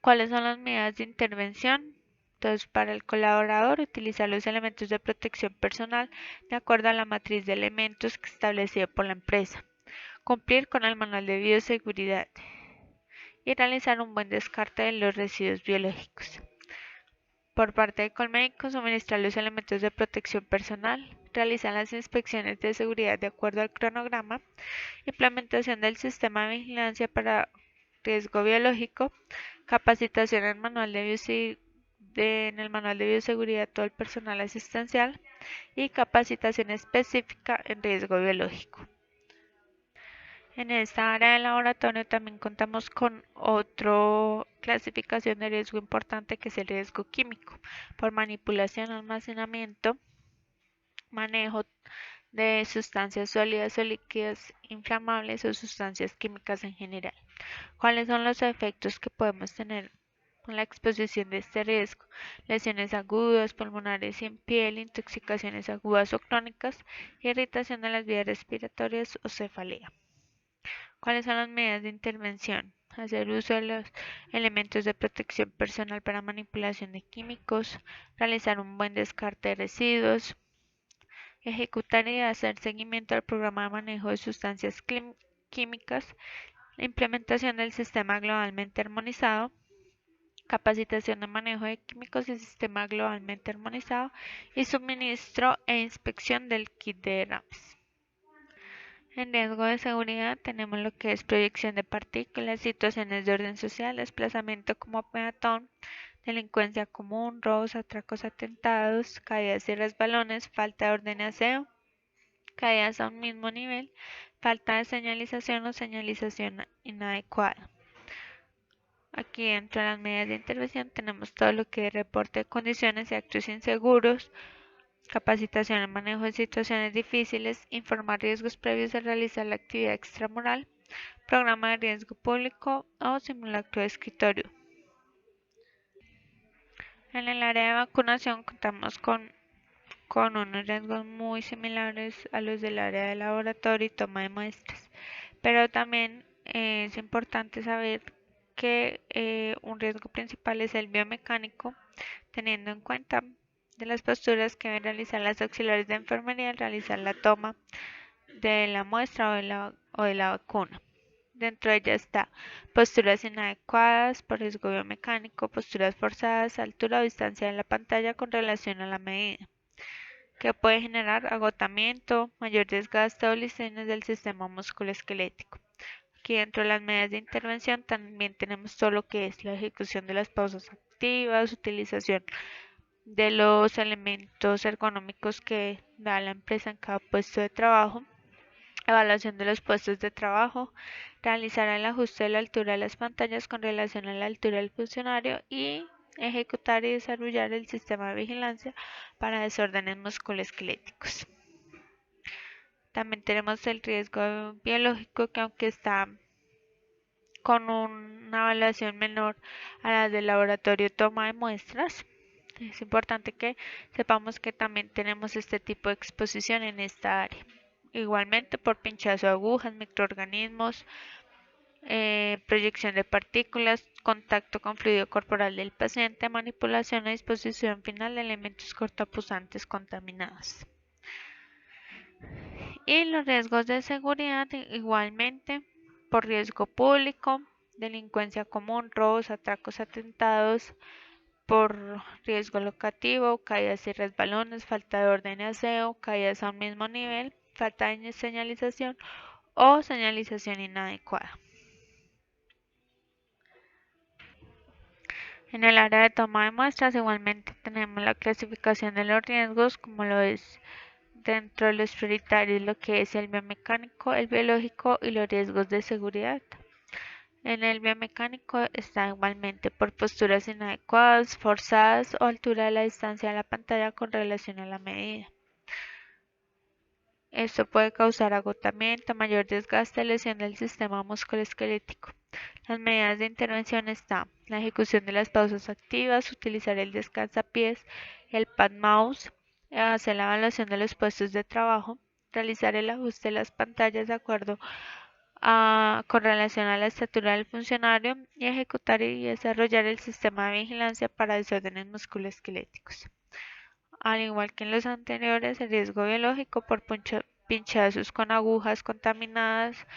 ¿Cuáles son las medidas de intervención? Entonces, para el colaborador, utilizar los elementos de protección personal de acuerdo a la matriz de elementos establecida por la empresa. Cumplir con el manual de bioseguridad y realizar un buen descarte de los residuos biológicos. Por parte de Colmédico, suministrar los elementos de protección personal, realizar las inspecciones de seguridad de acuerdo al cronograma, implementación del sistema de vigilancia para riesgo biológico, capacitación en el manual de bioseguridad de todo el personal asistencial y capacitación específica en riesgo biológico. En esta área de laboratorio también contamos con otra clasificación de riesgo importante que es el riesgo químico por manipulación, almacenamiento, manejo de sustancias sólidas o líquidas inflamables o sustancias químicas en general. ¿Cuáles son los efectos que podemos tener con la exposición de este riesgo? Lesiones agudas, pulmonares y en piel, intoxicaciones agudas o crónicas, irritación de las vías respiratorias o cefalea. ¿Cuáles son las medidas de intervención? Hacer uso de los elementos de protección personal para manipulación de químicos, realizar un buen descarte de residuos, ejecutar y hacer seguimiento al programa de manejo de sustancias químicas, la implementación del sistema globalmente armonizado, capacitación de manejo de químicos y sistema globalmente armonizado y suministro e inspección del kit de derrames. En riesgo de seguridad tenemos lo que es proyección de partículas, situaciones de orden social, desplazamiento como peatón, delincuencia común, robos, atracos, atentados, caídas y resbalones, falta de orden y aseo, caídas a un mismo nivel, falta de señalización o señalización inadecuada. Aquí dentro de las medidas de intervención tenemos todo lo que es reporte de condiciones y actos inseguros, capacitación en manejo de situaciones difíciles, informar riesgos previos a realizar la actividad extramural, programa de riesgo público o simulacro de escritorio. En el área de vacunación contamos con unos riesgos muy similares a los del área de laboratorio y toma de muestras, pero también es importante saber que un riesgo principal es el biomecánico, teniendo en cuenta de las posturas que deben realizar las auxiliares de enfermería al realizar la toma de la muestra o de la vacuna. Dentro de ella está posturas inadecuadas por riesgo biomecánico, posturas forzadas, altura o distancia de la pantalla con relación a la medida, que puede generar agotamiento, mayor desgaste o lesiones del sistema musculoesquelético. Aquí dentro de las medidas de intervención también tenemos todo lo que es la ejecución de las pausas activas, utilización de los elementos ergonómicos que da la empresa en cada puesto de trabajo, evaluación de los puestos de trabajo, realizar el ajuste de la altura de las pantallas con relación a la altura del funcionario y ejecutar y desarrollar el sistema de vigilancia para desórdenes musculoesqueléticos. También tenemos el riesgo biológico que aunque está con una evaluación menor a la del laboratorio toma de muestras, es importante que sepamos que también tenemos este tipo de exposición en esta área. Igualmente por pinchazo de agujas, microorganismos, proyección de partículas, contacto con fluido corporal del paciente, manipulación o disposición final de elementos cortapulsantes contaminados. Y los riesgos de seguridad igualmente por riesgo público, delincuencia común, robos, atracos, atentados, por riesgo locativo, caídas y resbalones, falta de orden y aseo, caídas a un mismo nivel, falta de señalización o señalización inadecuada. En el área de toma de muestras igualmente tenemos la clasificación de los riesgos, como lo es dentro de los prioritarios lo que es el biomecánico, el biológico y los riesgos de seguridad. En el biomecánico está igualmente por posturas inadecuadas, forzadas o altura de la distancia de la pantalla con relación a la medida. Esto puede causar agotamiento, mayor desgaste, lesión del sistema musculoesquelético. Las medidas de intervención están la ejecución de las pausas activas, utilizar el descansapiés, el pad mouse, hacer la evaluación de los puestos de trabajo, realizar el ajuste de las pantallas de acuerdo con relación a la estatura del funcionario y ejecutar y desarrollar el sistema de vigilancia para desórdenes musculoesqueléticos. Al igual que en los anteriores, el riesgo biológico por pinchazos con agujas contaminadas,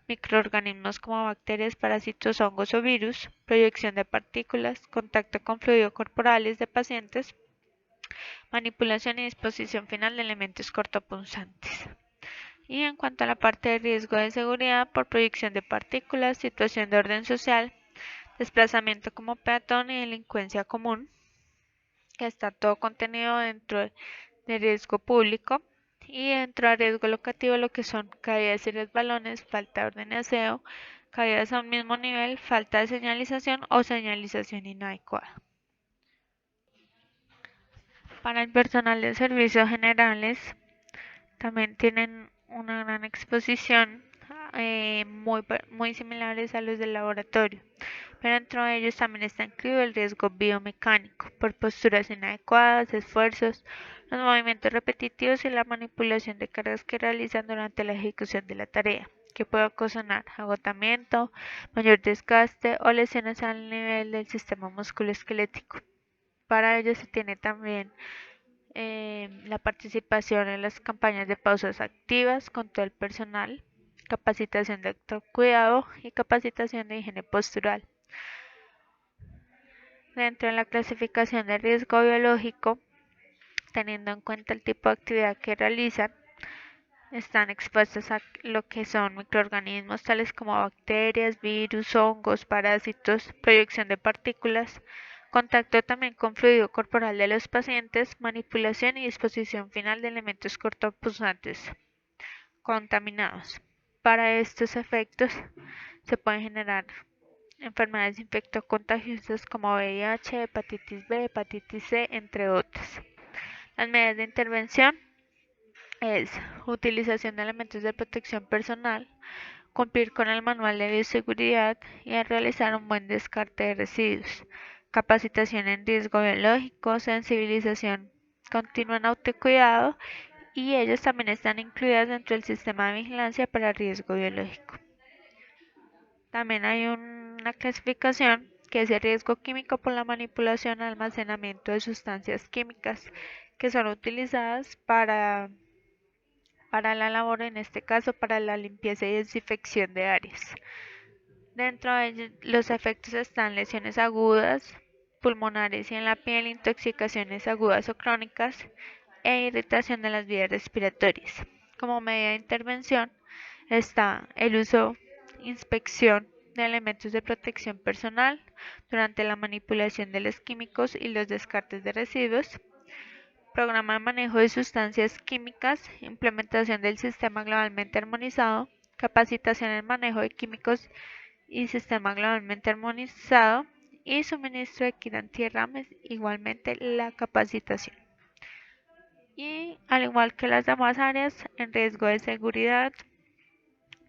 microorganismos como bacterias, parásitos, hongos o virus, proyección de partículas, contacto con fluidos corporales de pacientes, manipulación y disposición final de elementos cortopunzantes. Y en cuanto a la parte de riesgo de seguridad por proyección de partículas, situación de orden social, desplazamiento como peatón y delincuencia común, que está todo contenido dentro de riesgo público y dentro de riesgo locativo lo que son caídas y resbalones, falta de orden y aseo, caídas a un mismo nivel, falta de señalización o señalización inadecuada. Para el personal de servicios generales también tienen una gran exposición muy similares a los del laboratorio, pero dentro de ellos también está incluido el riesgo biomecánico por posturas inadecuadas, esfuerzos, los movimientos repetitivos y la manipulación de cargas que realizan durante la ejecución de la tarea, que puede ocasionar agotamiento, mayor desgaste o lesiones al nivel del sistema musculoesquelético. Para ello se tiene también la participación en las campañas de pausas activas con todo el personal, capacitación de autocuidado y capacitación de higiene postural. Dentro de la clasificación de riesgo biológico, teniendo en cuenta el tipo de actividad que realizan, están expuestos a lo que son microorganismos tales como bacterias, virus, hongos, parásitos, proyección de partículas, contacto también con fluido corporal de los pacientes, manipulación y disposición final de elementos cortopunzantes contaminados. Para estos efectos se pueden generar enfermedades infectocontagiosas como VIH, hepatitis B, hepatitis C, entre otras. Las medidas de intervención es utilización de elementos de protección personal, cumplir con el manual de bioseguridad y realizar un buen descarte de residuos, capacitación en riesgo biológico, sensibilización continua en autocuidado y ellos también están incluidas dentro del sistema de vigilancia para riesgo biológico. También hay una clasificación que es el riesgo químico por la manipulación y almacenamiento de sustancias químicas que son utilizadas para la labor, en este caso para la limpieza y desinfección de áreas. Dentro de ellos, los efectos están lesiones agudas, pulmonares y en la piel, intoxicaciones agudas o crónicas e irritación de las vías respiratorias. Como medida de intervención está el uso, inspección de elementos de protección personal durante la manipulación de los químicos y los descartes de residuos, programa de manejo de sustancias químicas, implementación del sistema globalmente armonizado, capacitación en manejo de químicos y sistema globalmente armonizado y suministro de kit antierrames, igualmente la capacitación. Y al igual que las demás áreas, en riesgo de seguridad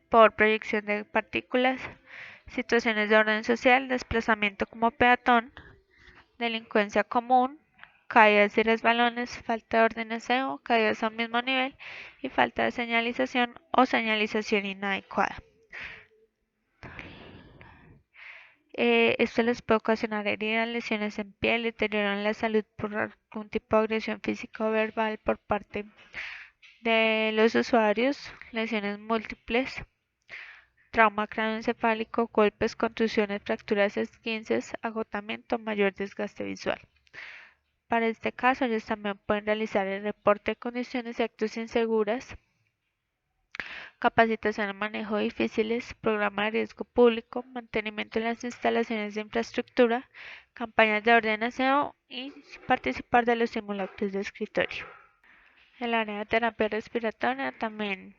por proyección de partículas, situaciones de orden social, desplazamiento como peatón, delincuencia común, caídas y resbalones, falta de orden aseo, caídas al mismo nivel y falta de señalización o señalización inadecuada. Esto les puede ocasionar heridas, lesiones en piel, deterioro en la salud por algún tipo de agresión física o verbal por parte de los usuarios, lesiones múltiples, trauma craneoencefálico, golpes, contusiones, fracturas, esguinces, agotamiento, mayor desgaste visual. Para este caso, ellos también pueden realizar el reporte de condiciones y actos inseguras, capacitación en manejo de difíciles, programa de riesgo público, mantenimiento en las instalaciones de infraestructura, campañas de ordenación y participar de los simulacros de escritorio. El área de terapia respiratoria también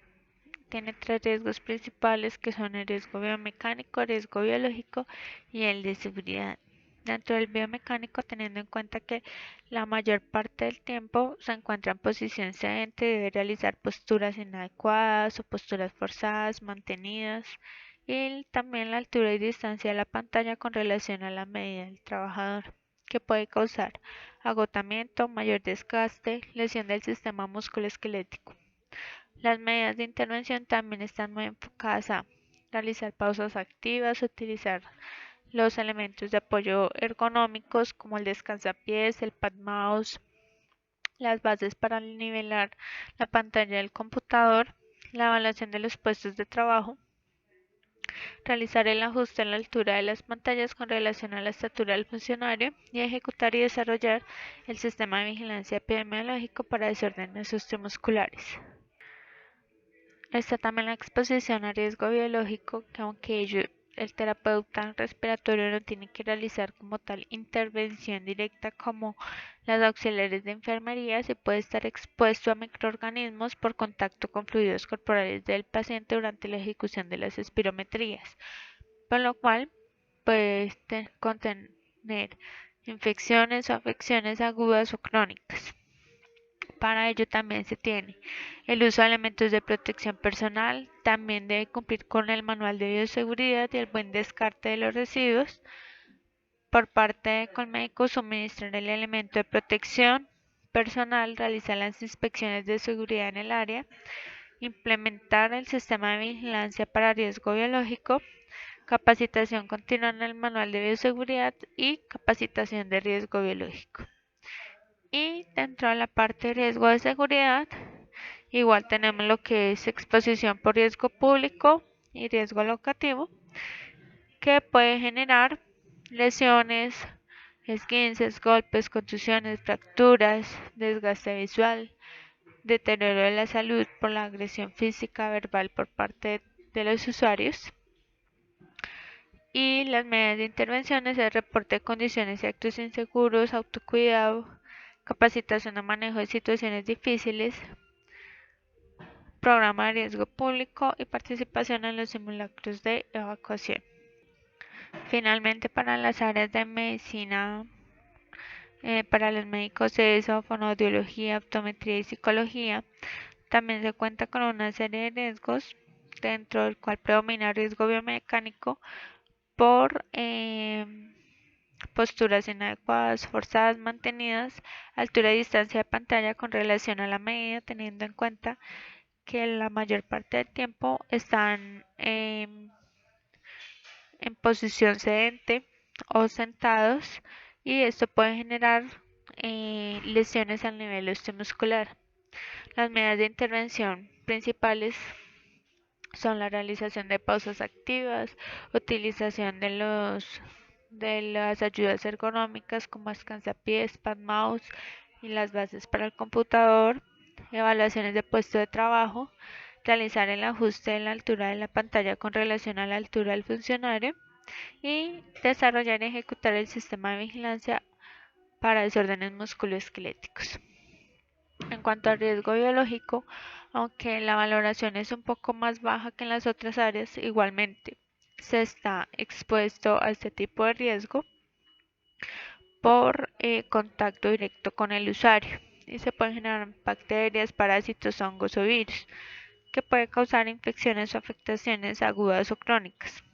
tiene tres riesgos principales que son el riesgo biomecánico, el riesgo biológico y el de seguridad. Dentro del biomecánico, teniendo en cuenta que la mayor parte del tiempo se encuentra en posición sedente y debe realizar posturas inadecuadas o posturas forzadas, mantenidas, y también la altura y distancia de la pantalla con relación a la medida del trabajador, que puede causar agotamiento, mayor desgaste, lesión del sistema musculoesquelético. Las medidas de intervención también están muy enfocadas a realizar pausas activas, utilizar los elementos de apoyo ergonómicos como el descansapiés, el pad mouse, las bases para nivelar la pantalla del computador, la evaluación de los puestos de trabajo, realizar el ajuste en la altura de las pantallas con relación a la estatura del funcionario y ejecutar y desarrollar el sistema de vigilancia epidemiológico para desórdenes osteomusculares. Está también la exposición a riesgo biológico, que aunque el terapeuta respiratorio no tiene que realizar como tal intervención directa como las auxiliares de enfermería, se puede estar expuesto a microorganismos por contacto con fluidos corporales del paciente durante la ejecución de las espirometrías, por lo cual puede contener infecciones o afecciones agudas o crónicas. Para ello también se tiene el uso de elementos de protección personal, también debe cumplir con el manual de bioseguridad y el buen descarte de los residuos. Por parte de Colmédico, suministrar el elemento de protección personal, realizar las inspecciones de seguridad en el área, implementar el sistema de vigilancia para riesgo biológico, capacitación continua en el manual de bioseguridad y capacitación de riesgo biológico. Y dentro de la parte de riesgo de seguridad, igual tenemos lo que es exposición por riesgo público y riesgo locativo, que puede generar lesiones, esguinces, golpes, contusiones, fracturas, desgaste visual, deterioro de la salud por la agresión física verbal por parte de los usuarios. Y las medidas de intervención es el reporte de condiciones y actos inseguros, autocuidado, capacitación a manejo de situaciones difíciles, programa de riesgo público y participación en los simulacros de evacuación. Finalmente, para las áreas de medicina, para los médicos de eso, fonoaudiología, optometría y psicología, también se cuenta con una serie de riesgos, dentro del cual predomina el riesgo biomecánico por posturas inadecuadas, forzadas, mantenidas, altura y distancia de pantalla con relación a la medida, teniendo en cuenta que la mayor parte del tiempo están en posición sedente o sentados, y esto puede generar lesiones al nivel osteomuscular. Las medidas de intervención principales son la realización de pausas activas, utilización de las ayudas ergonómicas como alcanzapiés, pad mouse y las bases para el computador, evaluaciones de puesto de trabajo, realizar el ajuste de la altura de la pantalla con relación a la altura del funcionario y desarrollar y ejecutar el sistema de vigilancia para desórdenes musculoesqueléticos. En cuanto al riesgo biológico, aunque la valoración es un poco más baja que en las otras áreas, igualmente se está expuesto a este tipo de riesgo por contacto directo con el usuario, y se pueden generar bacterias, parásitos, hongos o virus que pueden causar infecciones o afectaciones agudas o crónicas.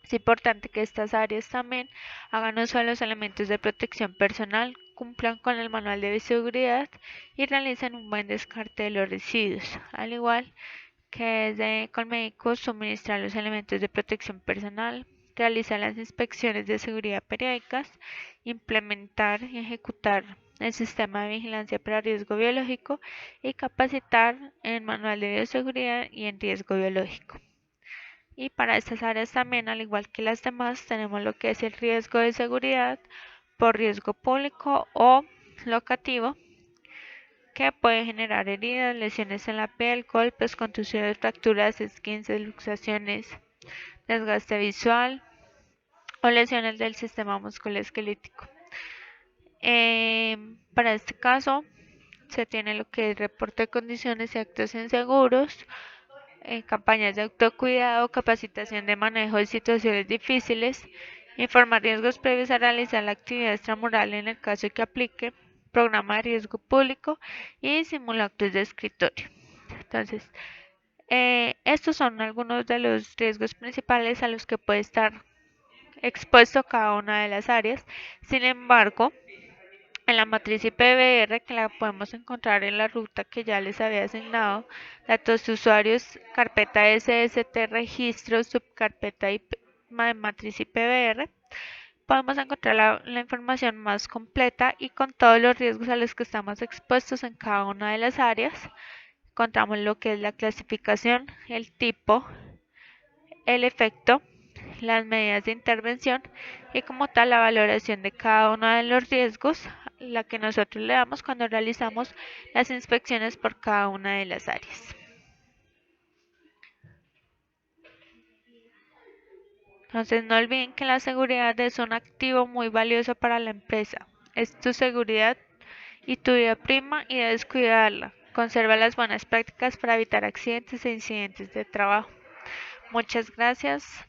Es importante que estas áreas también hagan uso de los elementos de protección personal, cumplan con el manual de bioseguridad y realicen un buen descarte de los residuos, al igual que desde Colmédicos suministrar los elementos de protección personal, realizar las inspecciones de seguridad periódicas, implementar y ejecutar el sistema de vigilancia para riesgo biológico y capacitar en manual de bioseguridad y en riesgo biológico. Y para estas áreas también, al igual que las demás, tenemos lo que es el riesgo de seguridad por riesgo público o locativo, que puede generar heridas, lesiones en la piel, golpes, contusiones, fracturas, esguinces, luxaciones, desgaste visual o lesiones del sistema musculoesquelético. Para este caso, se tiene lo que es reporte de condiciones y actos inseguros, campañas de autocuidado, capacitación de manejo de situaciones difíciles, informar riesgos previos a realizar la actividad extramural en el caso que aplique, programa de riesgo público y simulacros de escritorio. Entonces, estos son algunos de los riesgos principales a los que puede estar expuesto cada una de las áreas. Sin embargo, en la matriz IPVR, que la podemos encontrar en la ruta que ya les había asignado, datos de usuarios, carpeta SST, registro, subcarpeta matriz IPVR, podemos encontrar la información más completa y con todos los riesgos a los que estamos expuestos en cada una de las áreas. Encontramos lo que es la clasificación, el tipo, el efecto, las medidas de intervención y como tal la valoración de cada uno de los riesgos, la que nosotros le damos cuando realizamos las inspecciones por cada una de las áreas. Entonces no olviden que la seguridad es un activo muy valioso para la empresa. Es tu seguridad y tu vida prima y debes cuidarla. Conserva las buenas prácticas para evitar accidentes e incidentes de trabajo. Muchas gracias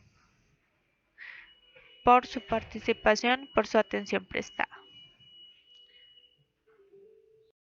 por su participación, por su atención prestada.